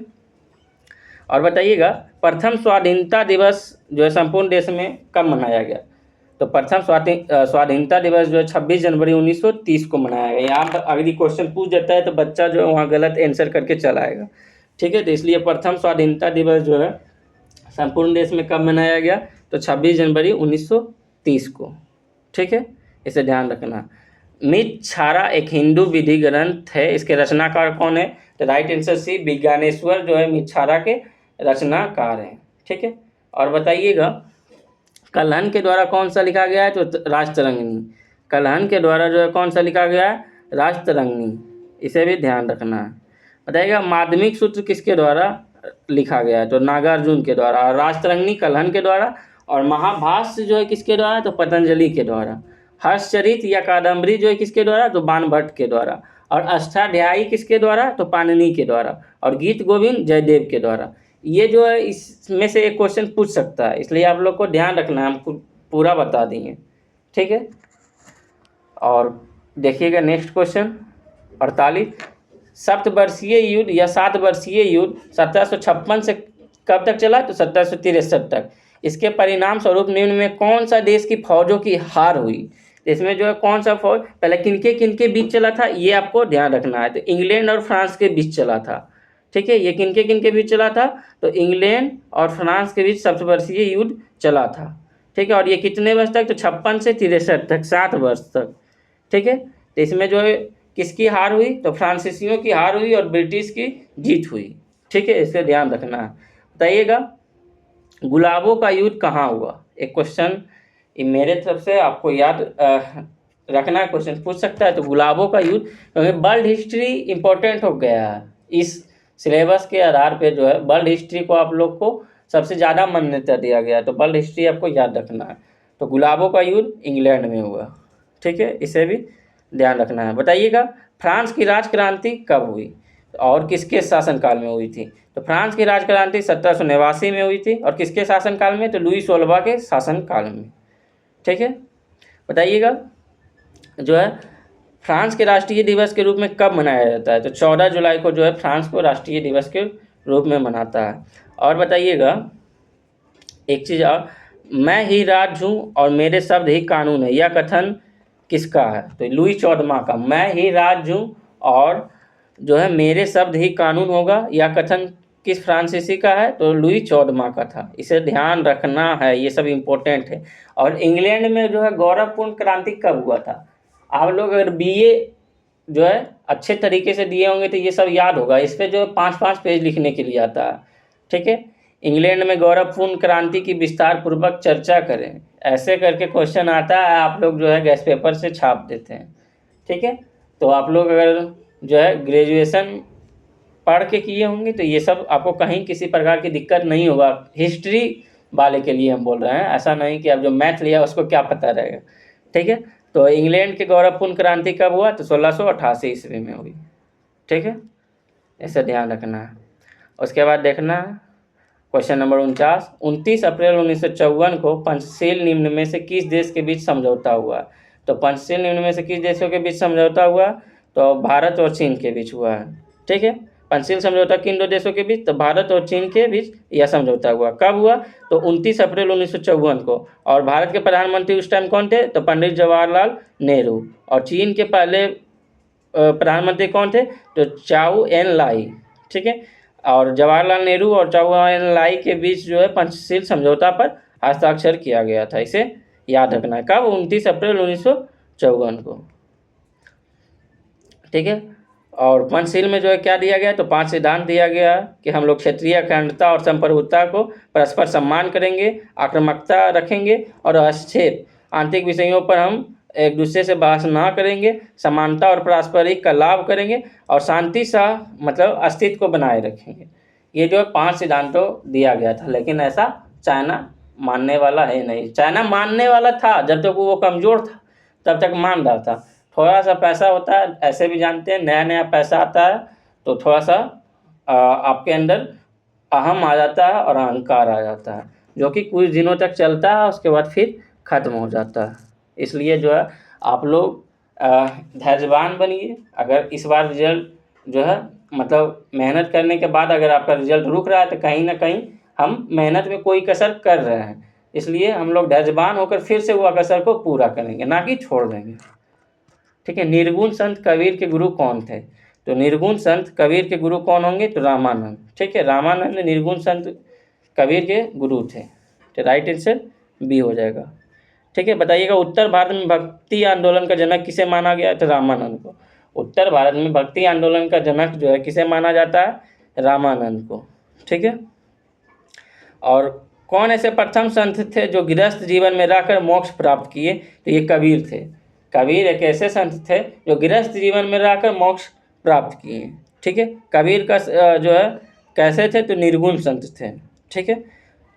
[SPEAKER 1] और बताइएगा, प्रथम स्वाधीनता दिवस जो है संपूर्ण देश में कब मनाया गया? तो प्रथम स्वाधीनता दिवस जो है 26 जनवरी 1930 को मनाया गया। यहाँ पर अगली क्वेश्चन पूछ देता है तो बच्चा जो है वहाँ गलत आंसर करके चला आएगा। ठीक है। तो इसलिए प्रथम स्वाधीनता दिवस जो है संपूर्ण देश में कब मनाया गया? तो 26 जनवरी 1930 को। ठीक है, इसे ध्यान रखना। मृच्छारा एक हिंदू विधि ग्रंथ है, इसके रचनाकार कौन है? तो राइट आंसर सी, विज्ञानेश्वर जो है मृच्छारा के रचनाकार हैं। ठीक है। और बताइएगा, कल्हण के द्वारा कौन सा लिखा गया है? तो राजतरंगिणी। कल्हण के द्वारा जो है कौन सा लिखा गया है? राजतरंगिणी। इसे भी ध्यान रखना है। बताइएगा, माध्यमिक सूत्र किसके द्वारा लिखा गया है? तो नागार्जुन के द्वारा। और राजतरंगिणी कल्हण के द्वारा। और महाभाष्य जो है किसके द्वारा? तो पतंजलि के द्वारा। हर्षचरित या कादम्बरी जो है किसके द्वारा? तो बाणभट्ट के द्वारा। और अष्टाध्यायी किसके द्वारा? तो पाणिनि के द्वारा। और गीत गोविंद जयदेव के द्वारा। ये जो है इसमें से एक क्वेश्चन पूछ सकता है, इसलिए आप लोग को ध्यान रखना है, हम पूरा बता देंगे। ठीक है। और देखिएगा नेक्स्ट क्वेश्चन 48, सप्तवर्षीय युद्ध या 7 वर्षीय युद्ध 1756 से कब तक चला? तो 1763 तक। इसके परिणाम स्वरूप निम्न में कौन सा देश की फौजों की हार हुई? इसमें जो है कौन सा फौज पहले किनके बीच चला था, ये आपको ध्यान रखना है। तो इंग्लैंड और फ्रांस के बीच चला था। ठीक है। ये किनके बीच चला था? तो इंग्लैंड और फ्रांस के बीच सप्तवर्षीय युद्ध चला था। ठीक है। और ये कितने वर्ष तक? तो 56 से 63 तक, 7 वर्ष तक। ठीक है। तो इसमें जो है किसकी हार हुई? तो फ्रांसीसियों की हार हुई और ब्रिटिश की जीत हुई। ठीक है, इससे ध्यान रखना है। बताइएगा, गुलाबों का युद्ध कहाँ हुआ? एक क्वेश्चन मेरे तरफ से आपको याद रखना है, क्वेश्चन पूछ सकता है। तो गुलाबों का युद्ध, क्योंकि वर्ल्ड हिस्ट्री इंपॉर्टेंट हो गया है इस सिलेबस के आधार पे, जो है वर्ल्ड हिस्ट्री को आप लोग को सबसे ज़्यादा मान्यता दिया गया है, तो वर्ल्ड हिस्ट्री आपको याद रखना है। तो गुलाबों का युद्ध इंग्लैंड में हुआ। ठीक है, इसे भी ध्यान रखना है। बताइएगा, फ्रांस की राजक्रांति कब हुई और किसके शासनकाल में हुई थी? तो फ्रांस की राजक्रांति 1789 में हुई थी। और किसके शासनकाल में? तो लुई 16वां के शासनकाल में। ठीक है। बताइएगा, जो है फ्रांस के राष्ट्रीय दिवस के रूप में कब मनाया जाता है? तो 14 जुलाई को जो है फ्रांस को राष्ट्रीय दिवस के रूप में मनाता है। और बताइएगा एक चीज़ और, मैं ही राज हूँ और मेरे शब्द ही कानून है, यह कथन किसका है? तो लुई 14वां का। मैं ही राज हूँ और जो है मेरे शब्द ही कानून होगा, यह कथन किस फ्रांसीसी का है? तो लुई 14वां का था। इसे ध्यान रखना है, ये सब इम्पोर्टेंट है। और इंग्लैंड में जो है गौरवपूर्ण क्रांति कब हुआ था? आप लोग अगर बीए जो है अच्छे तरीके से दिए होंगे तो ये सब याद होगा। इस पर जो 5-5 पेज लिखने के लिए आता है। ठीक है। इंग्लैंड में गौरवपूर्ण क्रांति की विस्तार पूर्वक चर्चा करें, ऐसे करके क्वेश्चन आता है, आप लोग जो है गैस पेपर से छाप देते हैं। ठीक है। तो आप लोग अगर जो है ग्रेजुएशन पढ़ के किए होंगे तो ये सब आपको कहीं किसी प्रकार की दिक्कत नहीं होगा। हिस्ट्री वाले के लिए हम बोल रहे हैं, ऐसा नहीं कि आप जो मैथ लिया उसको क्या पता रहेगा। ठीक है। तो इंग्लैंड की गौरवपूर्ण क्रांति कब हुआ? तो 1688 ईस्वी में हुई। ठीक है, इसे ध्यान रखना है। उसके बाद देखना है क्वेश्चन नंबर 49, 29 अप्रैल 1954 को पंचशील निम्न में से किस देश के बीच समझौता हुआ? तो पंचशील निम्न में से किस देशों के बीच समझौता हुआ? तो भारत और चीन के बीच हुआ है। ठीक है। पंचशील समझौता किन 2 देशों के बीच? तो भारत और चीन के बीच यह समझौता हुआ। कब हुआ? तो 29 अप्रैल 1954 को। और भारत के प्रधानमंत्री उस टाइम कौन थे? तो पंडित जवाहरलाल नेहरू। और चीन के पहले प्रधानमंत्री कौन थे? तो चाउ एन लाई। ठीक है। और जवाहरलाल नेहरू और चाउ एन लाई के बीच जो है पंचशील समझौता पर हस्ताक्षर किया गया था। इसे याद रखना है। कब? 29 अप्रैल 1954 को। ठीक है। और पंचशील में जो है क्या दिया गया? तो 5 सिद्धांत दिया गया कि हम लोग क्षेत्रीय अखंडता और संप्रभुता को परस्पर सम्मान करेंगे, आक्रामकता रखेंगे और हस्तक्षेप आंतरिक विषयों पर हम एक दूसरे से बहस ना करेंगे, समानता और पारस्परिक का लाभ करेंगे और शांति सा मतलब अस्तित्व को बनाए रखेंगे। ये जो है 5 सिद्धांतों दिया गया था। लेकिन ऐसा चाइना मानने वाला है नहीं। चाइना मानने वाला था जब तक वो कमज़ोर था, तब तक मान रहा था। थोड़ा सा पैसा होता है, ऐसे भी जानते हैं, नया नया पैसा आता है तो थोड़ा सा आपके अंदर अहम आ जाता है और अहंकार आ जाता है, जो कि कुछ दिनों तक चलता है, उसके बाद फिर खत्म हो जाता है। इसलिए जो है आप लोग धैर्यवान बनिए। अगर इस बार रिजल्ट जो है मतलब मेहनत करने के बाद अगर आपका रिजल्ट रुक रहा है तो कहीं ना कहीं हम मेहनत में कोई कसर कर रहे हैं, इसलिए हम लोग धैर्यवान होकर फिर से वो कसर को पूरा करेंगे, ना कि छोड़ देंगे। ठीक है। निर्गुण संत कबीर के गुरु कौन थे? तो निर्गुण संत कबीर के गुरु कौन होंगे? तो रामानंद। ठीक है, रामानंद निर्गुण संत कबीर के गुरु थे। तो राइट आंसर बी हो जाएगा। ठीक है, बताइएगा उत्तर भारत में भक्ति आंदोलन का जनक किसे माना गया? तो रामानंद को। उत्तर भारत में भक्ति आंदोलन का जनक जो है किसे माना जाता है? रामानंद को। ठीक है। और कौन ऐसे प्रथम संत थे जो गृहस्थ जीवन में रहकर मोक्ष प्राप्त किए? तो ये कबीर थे। कबीर एक ऐसे संत थे जो गृहस्थ जीवन में रहकर मोक्ष प्राप्त किए। ठीक है। कबीर का जो है कैसे थे? तो निर्गुण संत थे। ठीक है।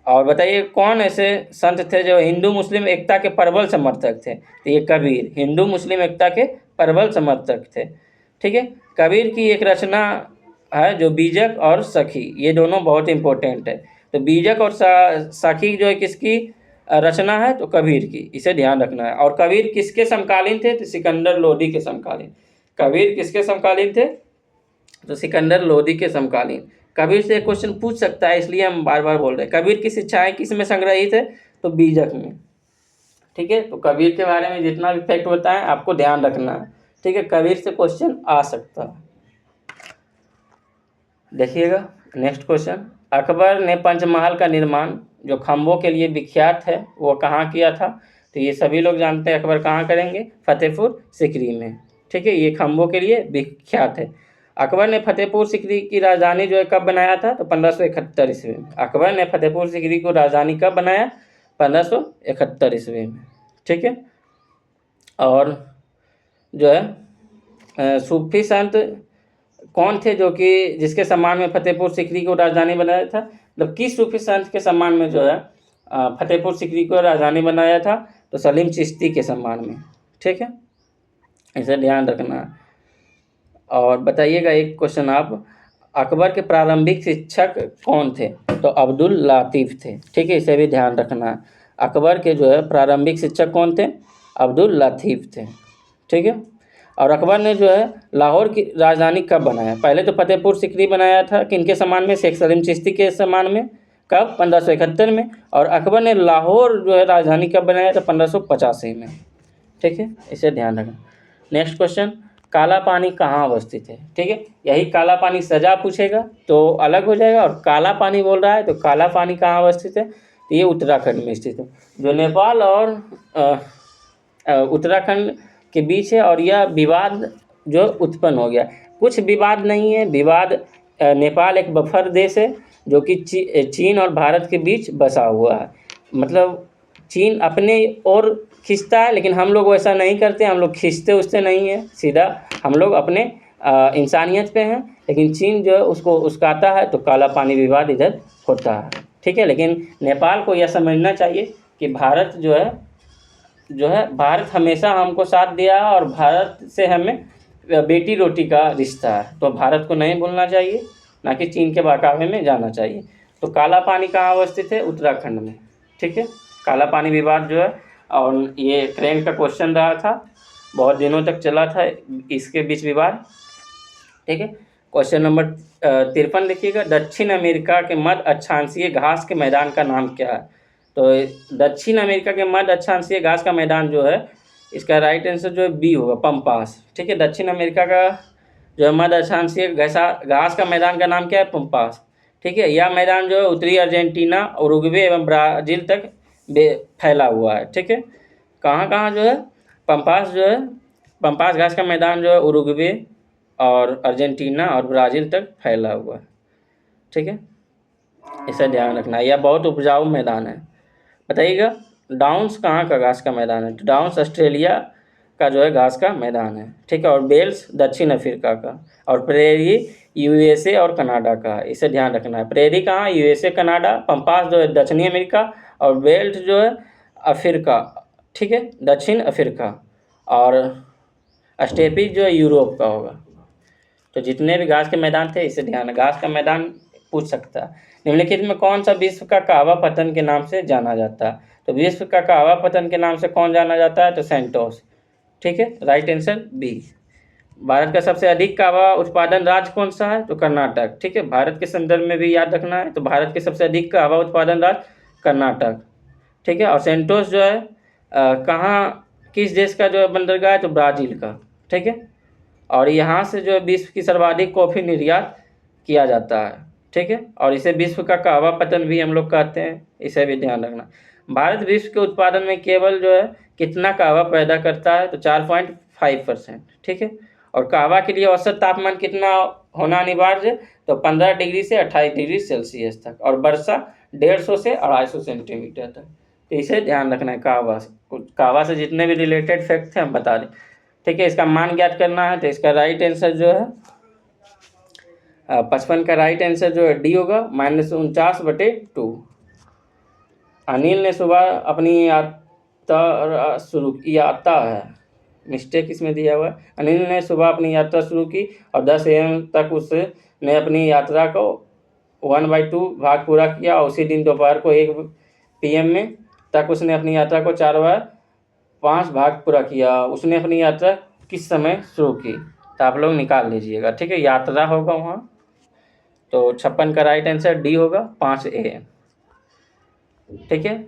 [SPEAKER 1] और बताइए कौन ऐसे संत थे जो हिंदू मुस्लिम एकता के प्रबल समर्थक थे? तो ये कबीर हिंदू मुस्लिम एकता के प्रबल समर्थक थे। ठीक है। कबीर की एक रचना है जो बीजक और सखी, ये दोनों बहुत इंपॉर्टेंट है। तो बीजक और सखी जो है किसकी रचना है? तो कबीर की, इसे ध्यान रखना है। और कबीर किसके समकालीन थे? तो सिकंदर लोदी के समकालीन। कबीर किसके समकालीन थे? तो सिकंदर लोदी के समकालीन। कबीर से एक क्वेश्चन पूछ सकता है, इसलिए हम बार बार बोल रहे हैं। कबीर की शिक्षाएं किस में संग्रहित है? तो बीजक में। ठीक है। तो कबीर के बारे में जितना भी फैक्ट होता है आपको ध्यान रखना है। ठीक है, कबीर से क्वेश्चन आ सकता है। देखिएगा नेक्स्ट क्वेश्चन, अकबर ने पंचमहल का निर्माण जो खंभों के लिए विख्यात है वो कहाँ किया था? तो ये सभी लोग जानते हैं, अकबर कहाँ करेंगे? फतेहपुर सिकरी में। ठीक है, ये खंभों के लिए विख्यात है। अकबर ने फतेहपुर सिकरी की राजधानी जो है कब बनाया था? तो 1571 ईस्वी में। अकबर ने फतेहपुर सिकरी को राजधानी कब बनाया? 1571 ईस्वी में। ठीक है। और जो है सूफी संत कौन थे जो कि जिसके सम्मान में फतेहपुर सिकरी को राजधानी बनाया था? मतलब किस सूफी संत के सम्मान में जो है फतेहपुर सिकरी को राजधानी बनाया था? तो सलीम चिश्ती के सम्मान में। ठीक है, इसे ध्यान रखना है। और बताइएगा एक क्वेश्चन आप, अकबर के प्रारंभिक शिक्षक कौन थे? तो अब्दुल लातिफ थे। ठीक है, इसे भी ध्यान रखना है। अकबर के जो है प्रारंभिक शिक्षक कौन थे? अब्दुल लातिफ थे। ठीक है। और अकबर ने जो है लाहौर की राजधानी कब बनाया? पहले तो फतेहपुर सिकरी बनाया था किनके सम्मान में? शेख सलीम चिश्ती के सम्मान में। कब? 1571 में। और अकबर ने लाहौर जो है राजधानी कब बनाया था? 1585 में। ठीक है, इसे ध्यान रखना। नेक्स्ट क्वेश्चन, काला पानी कहाँ अवस्थित है? ठीक है, यही काला पानी सजा पूछेगा तो अलग हो जाएगा, और काला पानी बोल रहा है तो काला पानी कहाँ अवस्थित है? तो ये उत्तराखंड में स्थित है, जो नेपाल और उत्तराखंड के बीच है। और यह विवाद जो उत्पन्न हो गया, कुछ विवाद नहीं है, विवाद नेपाल एक बफर देश है जो कि चीन और भारत के बीच बसा हुआ है। मतलब चीन अपने और खींचता है, लेकिन हम लोग वैसा नहीं करते, हम लोग खींचते उससे नहीं है, सीधा हम लोग अपने इंसानियत पे हैं। लेकिन चीन जो है उसको उस्काता है, तो काला पानी विवाद इधर होता है। ठीक है, लेकिन नेपाल को यह समझना चाहिए कि भारत जो है भारत हमेशा हमको साथ दिया है, और भारत से हमें बेटी रोटी का रिश्ता है, तो भारत को नहीं भूलना चाहिए, ना कि चीन के बहकावे में जाना चाहिए। तो काला पानी कहाँ अवस्थित है? उत्तराखंड में। ठीक है, काला पानी विवाद जो है, और ये ट्रेंड का क्वेश्चन रहा था, बहुत दिनों तक चला था इसके बीच विवाद। ठीक है, क्वेश्चन नंबर 53 देखिएगा, दक्षिण अमेरिका के मध्य अक्षांशीय घास के मैदान का नाम क्या है? तो दक्षिण अमेरिका के मध्य अक्षांशीय घास का मैदान जो है, इसका राइट आंसर जो है बी होगा, पम्पास। ठीक है, दक्षिण अमेरिका का जो है मध्य अक्षांशीय घास का मैदान का नाम क्या है? पम्पास। ठीक है, यह मैदान जो है उत्तरी अर्जेंटीना, उरुग्वे एवं ब्राज़ील तक फैला हुआ है। ठीक है, कहाँ कहाँ जो है पम्पास जो है, पम्पास घास का मैदान जो है उरुग्वे और अर्जेंटीना और ब्राज़ील तक फैला हुआ है। ठीक है, इसे ध्यान रखना है, यह बहुत उपजाऊ मैदान है। बताइएगा डाउन्स कहाँ का घास का मैदान है? तो डाउन्स ऑस्ट्रेलिया का जो है घास का मैदान है। ठीक है, और बेल्स दक्षिण अफ्रीका का, और प्रेरी यूएसए और कनाडा का, इसे ध्यान रखना है। प्रेरी कहाँ? यूएसए कनाडा, पम्पास जो है दक्षिणी अमेरिका, और बेल्ट जो है अफ्रीका। ठीक है, दक्षिण अफ्रीका। और स्टेपी जो है यूरोप का होगा। तो जितने भी घास के मैदान थे इसे ध्यान, घास का मैदान पूछ सकता है। निम्नलिखित में कौन सा विश्व का कहवा पतन के नाम से जाना जाता है? तो विश्व का कहवा पतन के नाम से कौन जाना जाता है? तो सैंटोस। ठीक है, राइट आंसर बी। भारत का सबसे अधिक कहवा उत्पादन राज्य कौन सा है? तो कर्नाटक। ठीक है, भारत के संदर्भ में भी याद रखना है। तो भारत के सबसे अधिक कहवा उत्पादन राज्य कर्नाटक। ठीक है, और सेंटोस जो है कहाँ, किस देश का जो है बंदरगाह है? तो ब्राज़ील का। ठीक है, और यहाँ से जो है विश्व की सर्वाधिक कॉफ़ी निर्यात किया जाता है। ठीक है, और इसे विश्व का कहवा पतन भी हम लोग कहते हैं, इसे भी ध्यान रखना। भारत विश्व के उत्पादन में केवल जो है कितना कहवा पैदा करता है? तो 4.5%। ठीक है, और कहवा के लिए औसत तापमान कितना होना अनिवार्य है? तो 15 डिग्री से 28 डिग्री सेल्सियस तक, और वर्षा 150 से 250 सेंटीमीटर तक। तो इसे ध्यान रखना है। कहवा से जितने भी रिलेटेड फैक्ट थे हम बता दें। ठीक है, इसका मान ज्ञात करना है। तो इसका राइट आंसर जो है 55 का राइट आंसर जो है डी होगा, -49/2। अनिल ने सुबह अपनी यात्रा शुरू की, आता है मिस्टेक इसमें दिया हुआ है। अनिल ने सुबह अपनी यात्रा शुरू की और 10 AM तक उसने अपनी यात्रा को 1/2 भाग पूरा किया, और उसी दिन दोपहर को 1 PM में तक उसने अपनी यात्रा को 4/5 भाग पूरा किया। उसने अपनी यात्रा किस समय शुरू की? तो आप लोग निकाल लीजिएगा। ठीक है, यात्रा होगा वहाँ, तो 56 का राइट आंसर डी होगा, 5 AM। ठीक है,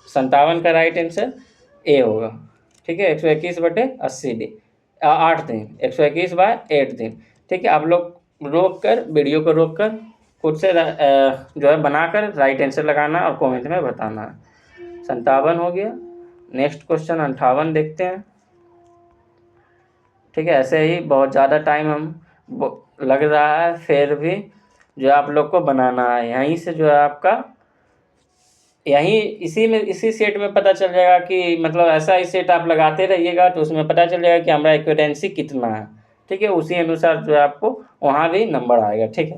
[SPEAKER 1] 57 का राइट आंसर ए होगा। ठीक है, 121/80 दिन, 8 दिन, 121/8 दिन। ठीक है, आप लोग रोक कर, वीडियो को रोक कर खुद से जो है बनाकर राइट आंसर लगाना और कमेंट में बताना है। 57 हो गया। नेक्स्ट क्वेश्चन 58 देखते हैं। ठीक है, ऐसे ही बहुत ज़्यादा टाइम हम लग रहा है, फिर भी जो आप लोग को बनाना है। यहीं से जो है आपका यहीं इसी सेट में पता चल जाएगा कि मतलब ऐसा ही सेट आप लगाते रहिएगा तो उसमें पता चल जाएगा कि हमारा एक्यूरेंसी कितना है। ठीक है, उसी अनुसार जो है आपको वहाँ भी नंबर आएगा। ठीक है,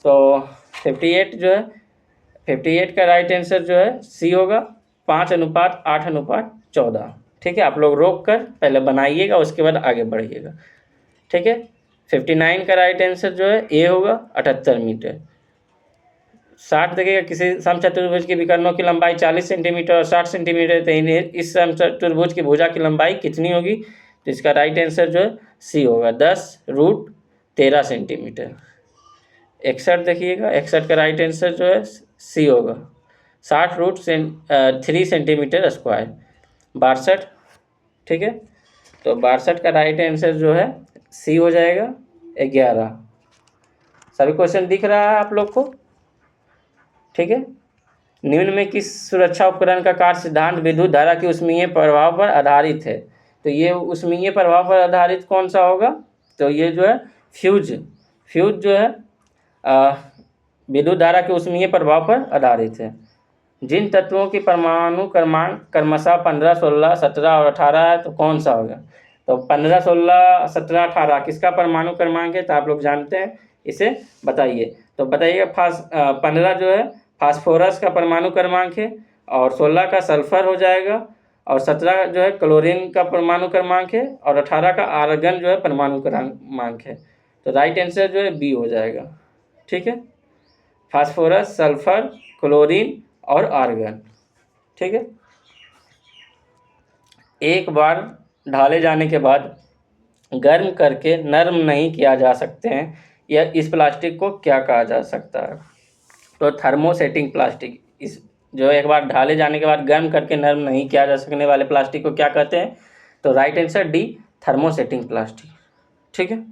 [SPEAKER 1] तो 58 जो है 58 का राइट आंसर जो है सी होगा, 5:8:14। ठीक है, आप लोग रोक कर पहले बनाइएगा, उसके बाद आगे बढ़िएगा। ठीक है, 59 का राइट आंसर जो है ए होगा, 78 मीटर। 60 देखिएगा, किसी समचतुर्भुज की विकर्णों की लंबाई 40 सेंटीमीटर और 60 सेंटीमीटर, तो इस समचतुर्भुज की भुजा की लंबाई कितनी होगी? तो इसका राइट आंसर जो है सी होगा, 10√13 सेंटीमीटर। 61 देखिएगा, 61 का राइट आंसर जो है सी होगा, 60√3 सेंटीमीटर स्क्वायर। 62, ठीक है, तो 62 का राइट आंसर जो है सी हो जाएगा, 11। सभी क्वेश्चन दिख रहा है आप लोग को? ठीक है, निम्न में किस सुरक्षा उपकरण का कार्य सिद्धांत विद्युत धारा की ऊष्मीय प्रभाव पर आधारित है? तो ये ऊष्मीय प्रभाव पर आधारित कौन सा होगा? तो ये जो है फ्यूज जो है विद्युत धारा के ऊष्मीय प्रभाव पर आधारित है। जिन तत्वों की परमाणु क्रमांक क्रमशः 15, 16, 17 और 18 है, तो कौन सा होगा? तो 15, 16, 17, 18 किसका परमाणु क्रमांक है? तो आप लोग जानते हैं, इसे बताइए। तो बताइएगा। 15 जो है फास्फोरस का परमाणु क्रमांक है, और 16 का सल्फर हो जाएगा, और 17 जो है क्लोरीन का परमाणु क्रमांक है, और 18 का आर्गन जो है परमाणु क्रमांक है। तो राइट आंसर जो है बी हो जाएगा। ठीक है, फास्फोरस, सल्फर, क्लोरीन और आर्गन। ठीक है, एक बार ढाले जाने के बाद गर्म करके नरम नहीं किया जा सकते हैं, या इस प्लास्टिक को क्या कहा जा सकता है? तो थर्मोसेटिंग प्लास्टिक। इस जो एक बार ढाले जाने के बाद गर्म करके नरम नहीं किया जा सकने वाले प्लास्टिक को क्या कहते हैं? तो right answer D, thermosetting plastic. ठीक है,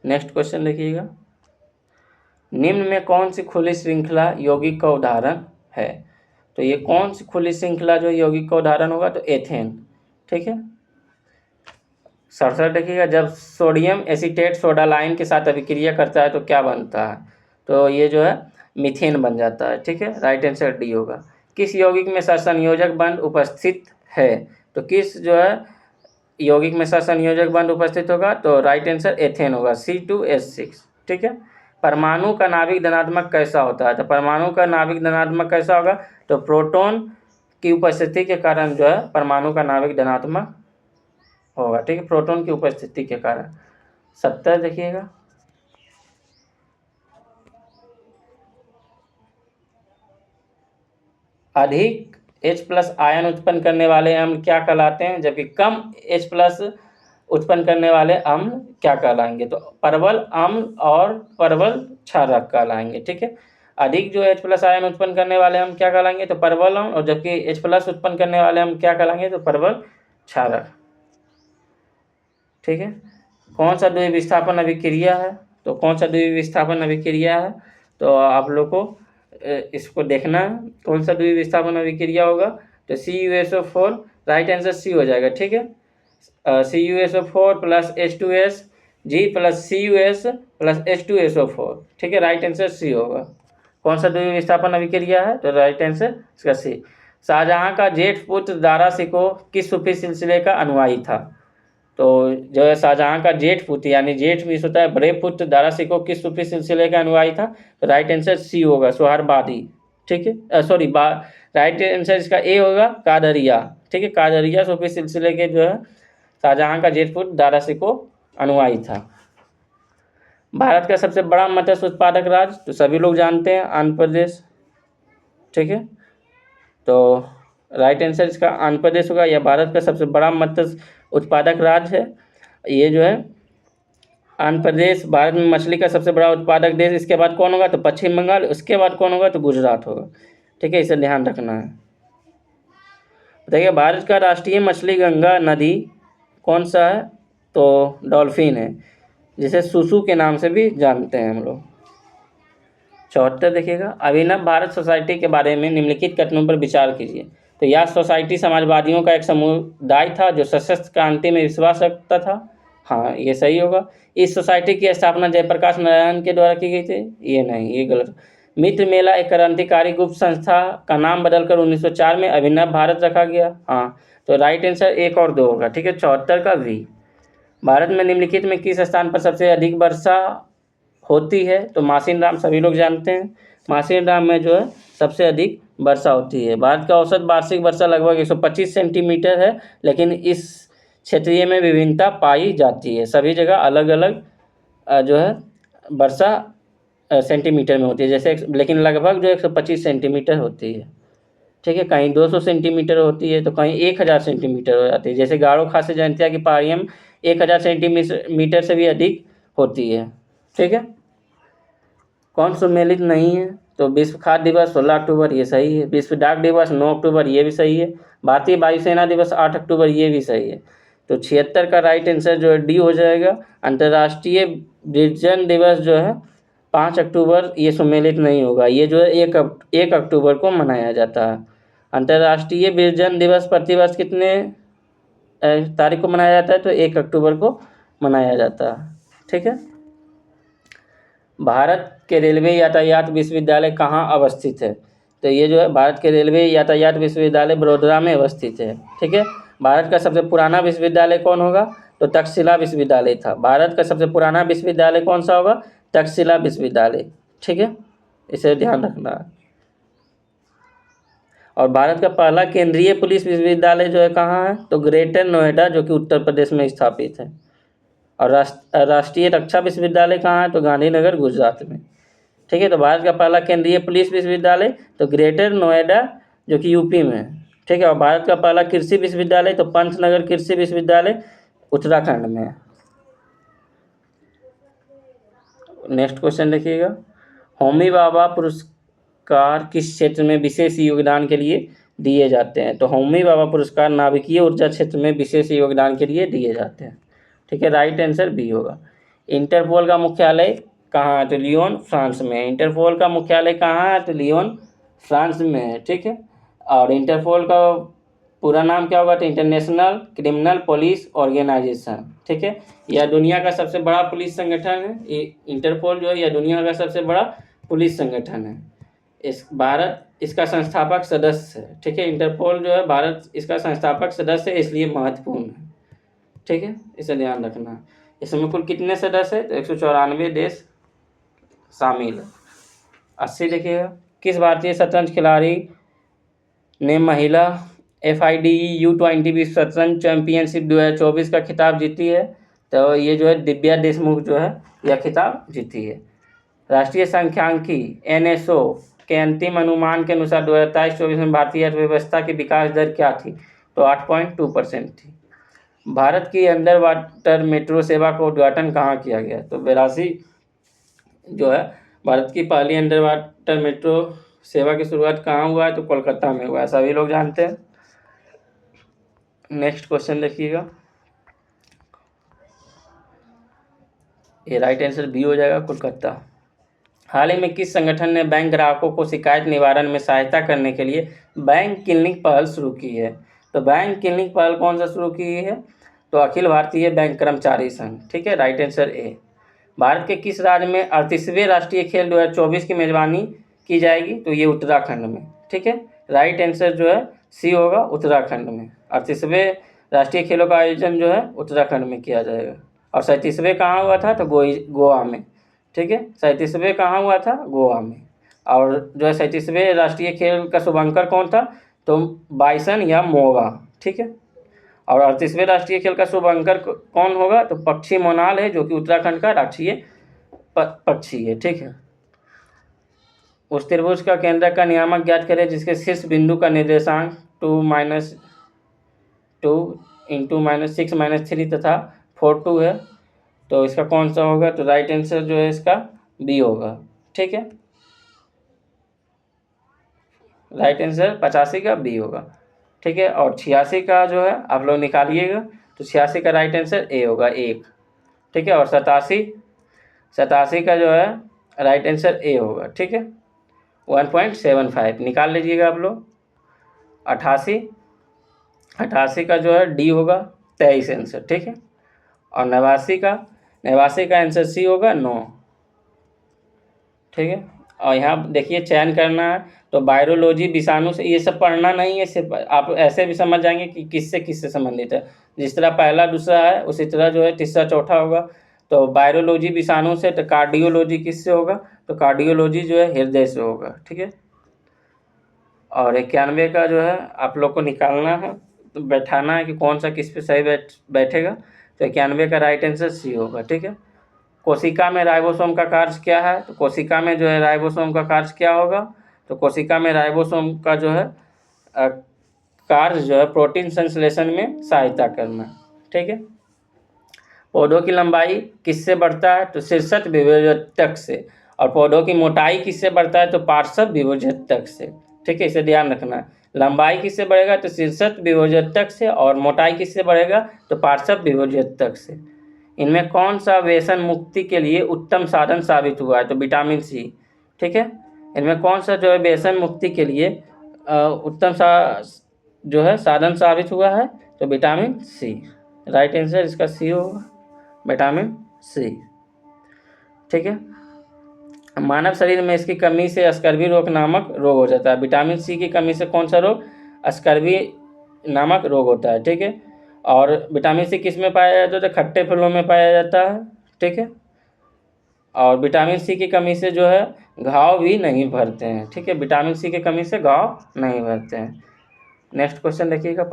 [SPEAKER 1] नेक्स्ट क्वेश्चन देखिएगा। निम्न में कौन सी खुली श्रृंखला यौगिक का उदाहरण है? तो ये कौन सी खुली श्रृंखला जो यौगिक का उदाहरण होगा? तो एथेन। ठीक है, 67 देखिएगा, जब सोडियम एसीटेट सोडा लाइम के साथ अभिक्रिया करता है तो क्या बनता है? तो ये जो है मीथेन बन जाता है। ठीक है, राइट आंसर डी होगा। किस यौगिक में सहसंयोजक बंध उपस्थित है? तो किस जो है यौगिक में सहसंयोजक बंध उपस्थित होगा? तो राइट आंसर एथेन होगा, C2H6। ठीक है, परमाणु का नाभिक धनात्मक कैसा होता है? तो परमाणु का नाभिक धनात्मक कैसा होगा? तो प्रोटॉन की उपस्थिति के कारण जो है परमाणु का नाभिक धनात्मक होगा, ठीक है, प्रोटॉन की उपस्थिति के कारण। 70 देखिएगा, अधिक H+ आयन उत्पन्न करने वाले अम्ल क्या कहलाते हैं, जबकि कम H+ उत्पन्न करने वाले अम्ल क्या कहलाएंगे, तो परवल अम्ल और परवल क्षारक कहलाएंगे, ठीक है। अधिक जो H+ आयन उत्पन्न करने वाले अम्ल क्या कहलाएंगे, तो परवल अम्ल, और जबकि H+ उत्पन्न करने वाले अम्ल क्या कहलाएंगे, तो परवल क्षारक, ठीक है। कौन सा द्वितीय विस्थापन अभिक्रिया है, तो कौन सा द्वितीय विस्थापन अभिक्रिया है, तो आप लोग को इसको देखना है कौन सा द्वितीय विस्थापन अभिक्रिया होगा, तो CuSO4, राइट आंसर सी हो जाएगा, ठीक है। CuSO4 + H2S G + CuS + H2SO4, ठीक है, राइट आंसर सी होगा। कौन सा द्वितीय विस्थापन अभिक्रिया है, तो राइट आंसर इसका सी। शाहजहां का जेठ पुत्र दारा शिकोह किस सूफी सिलसिले का अनुयायी था, तो जो है शाहजहां का जेठ पुत्र यानी जेठ भी होता है, बड़े पुत्र दारा शिकोह किस सूफी सिलसिले का अनुयायी था, तो राइट आंसर सी होगा, सोहरवादी, ठीक है, सॉरी राइट आंसर इसका ए होगा, कादरिया, ठीक है, कादरिया सूफी सिलसिले के जो है शाहजहां का जेठ पुत्र दारा शिकोह अनुयायी था। भारत का सबसे बड़ा मत्स्य उत्पादक राज्य, तो सभी लोग जानते हैं आंध्र प्रदेश, ठीक है, तो राइट आंसर इसका आंध्र प्रदेश होगा। यह भारत का सबसे बड़ा मत्स्य उत्पादक राज्य है, ये जो है आंध्र प्रदेश भारत में मछली का सबसे बड़ा उत्पादक देश। इसके बाद कौन होगा, तो पश्चिम बंगाल, उसके बाद कौन होगा, तो गुजरात होगा, ठीक है, इसे ध्यान रखना है। देखिए भारत का राष्ट्रीय मछली गंगा नदी कौन सा है, तो डॉल्फिन है, जिसे सुसु के नाम से भी जानते हैं हम लोग। 74 देखिएगा, अभिनव भारत सोसाइटी के बारे में निम्नलिखित कथनों पर विचार कीजिए, तो यह सोसाइटी समाजवादियों का एक समुदाय था जो सशस्त्र क्रांति में विश्वास रखता था, हाँ ये सही होगा। इस सोसाइटी की स्थापना जयप्रकाश नारायण के द्वारा की गई थी, ये नहीं, ये गलत। मित्र मेला एक क्रांतिकारी गुप्त संस्था का नाम बदलकर 1904 में अभिनव भारत रखा गया, हाँ, तो राइट आंसर 1 और 2 होगा, ठीक है, 74 का भी। भारत में निम्नलिखित में किस स्थान पर सबसे अधिक वर्षा होती है, तो मासिन राम सभी लोग जानते हैं, मासिन राम में जो है सबसे अधिक वर्षा होती है। भारत का औसत वार्षिक वर्षा लगभग 125 सेंटीमीटर है, लेकिन इस क्षेत्रीय में विभिन्नता पाई जाती है, सभी जगह अलग अलग जो है वर्षा सेंटीमीटर में होती है, जैसे लेकिन लगभग जो 125 सेंटीमीटर होती है, ठीक है, कहीं 200 सेंटीमीटर होती है, तो कहीं 1000 सेंटीमीटर हो जाती है, जैसे गारो खासी जयंतिया की पहाड़ियों में 1000 सेंटीमीटर से भी अधिक होती है, ठीक है। कौन सम्मिलित नहीं है, तो विश्व खाद्य दिवस 16 अक्टूबर, ये सही है। विश्व डाक दिवस 9 अक्टूबर, ये भी सही है। भारतीय वायुसेना दिवस 8 अक्टूबर, ये भी सही है। तो 76 का राइट आंसर जो है डी हो जाएगा। अंतर्राष्ट्रीय वृद्धजन दिवस जो है 5 अक्टूबर, ये सम्मिलित नहीं होगा, ये जो है 1 अक्टूबर को मनाया जाता है। अंतर्राष्ट्रीय वृद्धजन दिवस प्रतिवर्ष कितने तारीख को मनाया जाता है, तो 1 अक्टूबर को मनाया जाता है, ठीक है। भारत के रेलवे यातायात विश्वविद्यालय कहाँ अवस्थित है, तो ये जो है भारत के रेलवे यातायात विश्वविद्यालय बड़ोदरा में अवस्थित है, ठीक है। भारत का सबसे पुराना विश्वविद्यालय कौन होगा, तो तक्षशिला विश्वविद्यालय था। भारत का सबसे पुराना विश्वविद्यालय कौन सा होगा, तक्षशिला विश्वविद्यालय, ठीक है, इसे ध्यान रखना है। और भारत का पहला केंद्रीय पुलिस विश्वविद्यालय जो है कहाँ है, तो ग्रेटर नोएडा, जो कि उत्तर प्रदेश में स्थापित है। और राष्ट्रीय रक्षा विश्वविद्यालय कहाँ है, तो गांधीनगर, गुजरात में, ठीक है। तो भारत का पहला केंद्रीय पुलिस विश्वविद्यालय तो ग्रेटर नोएडा, जो कि यूपी में है, ठीक है। और भारत का पहला कृषि विश्वविद्यालय तो पंचनगर कृषि विश्वविद्यालय उत्तराखंड में है। नेक्स्ट क्वेश्चन देखिएगा, होमी भाभा पुरस्कार किस क्षेत्र में विशेष योगदान के लिए दिए जाते हैं, तो होमी भाभा पुरस्कार नाभिकीय ऊर्जा क्षेत्र में विशेष योगदान के लिए दिए जाते हैं, ठीक है, राइट आंसर बी होगा। इंटरपोल का मुख्यालय कहाँ है, तो लियोन, फ्रांस में है। इंटरपोल का मुख्यालय कहाँ है, तो लियोन, फ्रांस में है, ठीक है। और इंटरपोल का पूरा नाम क्या होगा, तो इंटरनेशनल क्रिमिनल पुलिस ऑर्गेनाइजेशन, ठीक है। यह दुनिया का सबसे बड़ा पुलिस संगठन है। इंटरपोल जो है यह दुनिया का सबसे बड़ा पुलिस संगठन है। भारत इसका संस्थापक सदस्य है, ठीक है। इंटरपोल जो है भारत इसका संस्थापक सदस्य है, इसलिए महत्वपूर्ण है, ठीक है, इसे ध्यान रखना है। इसमें कुल कितने सदस्य है, तो 194 देश शामिल है। 80 देखिएगा, किस भारतीय शतरंज खिलाड़ी ने महिला FIDE U20 विश्व शतरंज चैंपियनशिप 2024 का खिताब जीती है। तो ये जो है दिव्या देशमुख जो है यह खिताब जीती है। राष्ट्रीय सांख्यिकी NSO के अंतिम अनुमान के अनुसार 2023-24 में भारतीय अर्थव्यवस्था की विकास दर क्या थी? तो 8.2% थी। भारत की अंडर वाटर मेट्रो सेवा का उद्घाटन कहाँ किया गया? तो 82 जो है भारत की पहली अंडर वाटर मेट्रो सेवा की शुरुआत कहाँ हुआ है? तो कोलकाता में हुआ है, सभी लोग जानते हैं। नेक्स्ट क्वेश्चन देखिएगा, ये राइट आंसर बी हो जाएगा, कोलकाता। हाल ही में किस संगठन ने बैंक ग्राहकों को शिकायत निवारण में सहायता करने के लिए बैंक क्लिनिक पहल शुरू की है? तो बैंक क्लिनिक पहल कौन सा शुरू की है? तो अखिल भारतीय बैंक कर्मचारी संघ। ठीक है, राइट आंसर ए। भारत के किस राज्य में 38वें राष्ट्रीय खेल 2024 की मेजबानी की जाएगी? तो ये उत्तराखंड में। ठीक है, राइट आंसर जो है सी होगा, उत्तराखंड में। 38वें राष्ट्रीय खेलों का आयोजन जो है उत्तराखंड में किया जाएगा। और 37वें कहाँ हुआ था? तो गोवा में। ठीक है, 37वें कहाँ हुआ था? गोवा में। और जो है 37वें राष्ट्रीय खेल का शुभांकर कौन था? तो बाइसन या मोगा। ठीक है, और 38वें राष्ट्रीय खेल का शुभांकर कौन होगा? तो पक्षी मोनाल है, जो कि उत्तराखंड का राष्ट्रीय पक्षी है। ठीक है, उस त्रिभुज का केंद्र का नियामक ज्ञात करें जिसके शीर्ष बिंदु का निर्देशांक 2 × -6 - 3 तथा 4 2 है। तो इसका कौन सा होगा? तो राइट आंसर जो है इसका बी होगा। ठीक है, राइट आंसर 85 का बी होगा। ठीक है, और 86 का जो है आप लोग निकालिएगा, तो 86 का राइट आंसर ए होगा, 1। ठीक है, और 87 का जो है राइट आंसर ए होगा। ठीक है, 1.75 निकाल लीजिएगा आप लोग। 88 का जो है डी होगा, 23 आंसर। ठीक है, और 89 का आंसर सी होगा, 9। ठीक है, और यहाँ देखिए चयन करना है, तो वायरोलॉजी विषाणु से, ये सब पढ़ना नहीं है, सिर्फ आप ऐसे भी समझ जाएंगे कि किससे संबंधित है। जिस तरह पहला दूसरा है उसी तरह जो है तीसरा चौथा होगा। तो वायरोलॉजी विषाणु से, तो कार्डियोलॉजी किससे होगा? तो कार्डियोलॉजी जो है हृदय से होगा। ठीक है, और 91 का जो है आप लोग को निकालना है, तो बैठाना है कि कौन सा किस पे सही बैठेगा। तो 91 का राइट आंसर सी होगा। ठीक है, कोशिका में राइबोसोम का कार्य क्या है? तो कोशिका में जो है राइबोसोम का कार्य क्या होगा? तो कोशिका में राइबोसोम का जो है कार्य जो है प्रोटीन संश्लेषण में सहायता करना। ठीक है, पौधों की लंबाई किससे बढ़ता है? तो शीर्षक विभोजक से। और पौधों की मोटाई किससे बढ़ता है? तो पार्श्व विभोजक से। ठीक है, इसे ध्यान रखना है। लंबाई किससे बढ़ेगा? तो शीर्षक विभोजक से। और मोटाई किससे बढ़ेगा? तो पार्श्व विभोजक से। इनमें कौन सा व्यसन मुक्ति के लिए उत्तम साधन साबित हुआ है? तो विटामिन सी। ठीक है, इनमें कौन सा जो है व्यसन मुक्ति के लिए उत्तम जो है साधन साबित हुआ है? तो विटामिन सी। राइट आंसर इसका सी होगा, विटामिन सी। ठीक है, मानव शरीर में इसकी कमी से स्कर्वी रोग नामक रोग हो जाता है। विटामिन सी की कमी से कौन सा रोग? स्कर्वी नामक रोग होता है। ठीक है, और विटामिन सी किस में पाया जाता है? तो खट्टे फलों में पाया जाता है। ठीक है, और विटामिन सी की कमी से जो है घाव भी नहीं भरते हैं। ठीक है, विटामिन सी की कमी से घाव नहीं भरते हैं। नेक्स्ट क्वेश्चन देखिएगा,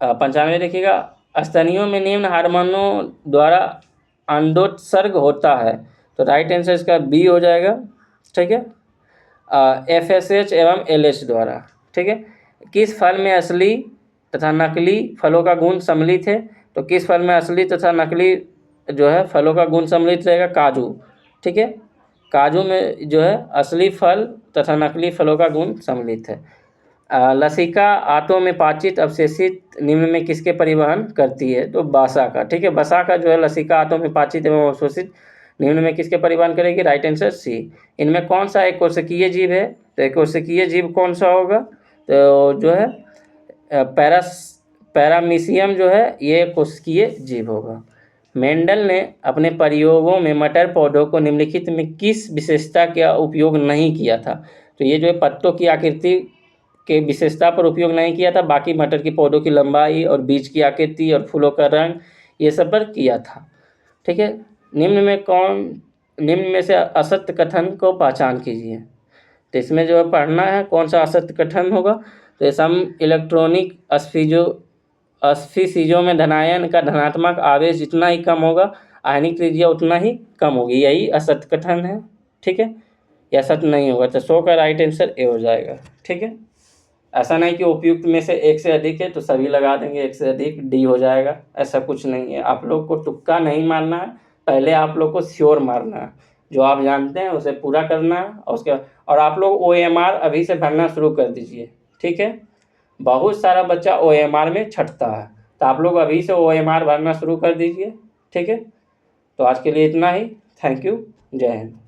[SPEAKER 1] 95 देखिएगा, स्तनियों में निम्न हार्मोनों द्वारा अंडोत्सर्ग होता है। तो राइट आंसर इसका बी हो जाएगा। ठीक है, FSH एवं LH द्वारा। ठीक है, किस फल में असली तथा नकली फलों का गुण सम्मिलित है? तो किस फल में असली तथा नकली जो है फलों का गुण सम्मिलित रहेगा? काजू। ठीक है, काजू में जो है असली फल तथा नकली फलों का गुण सम्मिलित है। लसिका आंतों में पाचित अवशेषित निम्न में किसके परिवहन करती है? तो वसा का। ठीक है, वसा का जो है लसिका आंतों में पाचित एवं अवशोषित निम्न में किसके परिवहन करेगी? Right answer C. इनमें कौन सा एक कोशिकीय जीव है? तो एक कोशिकीय जीव कौन सा होगा? तो जो है पैरामीशियम जो है ये कोशिकीय जीव होगा। मेंडल ने अपने प्रयोगों में मटर पौधों को निम्नलिखित में किस विशेषता का उपयोग नहीं किया था? तो ये जो है पत्तों की आकृति के विशेषता पर उपयोग नहीं किया था, बाकी मटर की पौधों की लंबाई और बीज की आकृति और फूलों का रंग ये सब पर किया था। ठीक है, निम्न में से असत्य कथन को पहचान कीजिए। तो इसमें जो है पढ़ना है कौन सा असत्य कथन होगा, तो सम इलेक्ट्रॉनिक अस्फीसियों में धनायन का धनात्मक आवेश जितना ही कम होगा आयनिक त्रिज्या उतना ही कम होगी, यही असत्य कथन है। ठीक है, या सत्य नहीं होगा, तो 100 का राइट आंसर ए हो जाएगा। ठीक है, ऐसा नहीं कि उपयुक्त में से एक से अधिक है तो सभी लगा देंगे, एक से अधिक डी हो जाएगा, ऐसा कुछ नहीं है। आप लोग को तुक्का नहीं मारना है, पहले आप लोग को श्योर मारना है, जो आप जानते हैं उसे पूरा करना है और उसके और आप लोग OMR अभी से भरना शुरू कर दीजिए। ठीक है, बहुत सारा बच्चा OMR में छटता है, तो आप लोग अभी से OMR भरना शुरू कर दीजिए। ठीक है, तो आज के लिए इतना ही। थैंक यू, जय हिंद।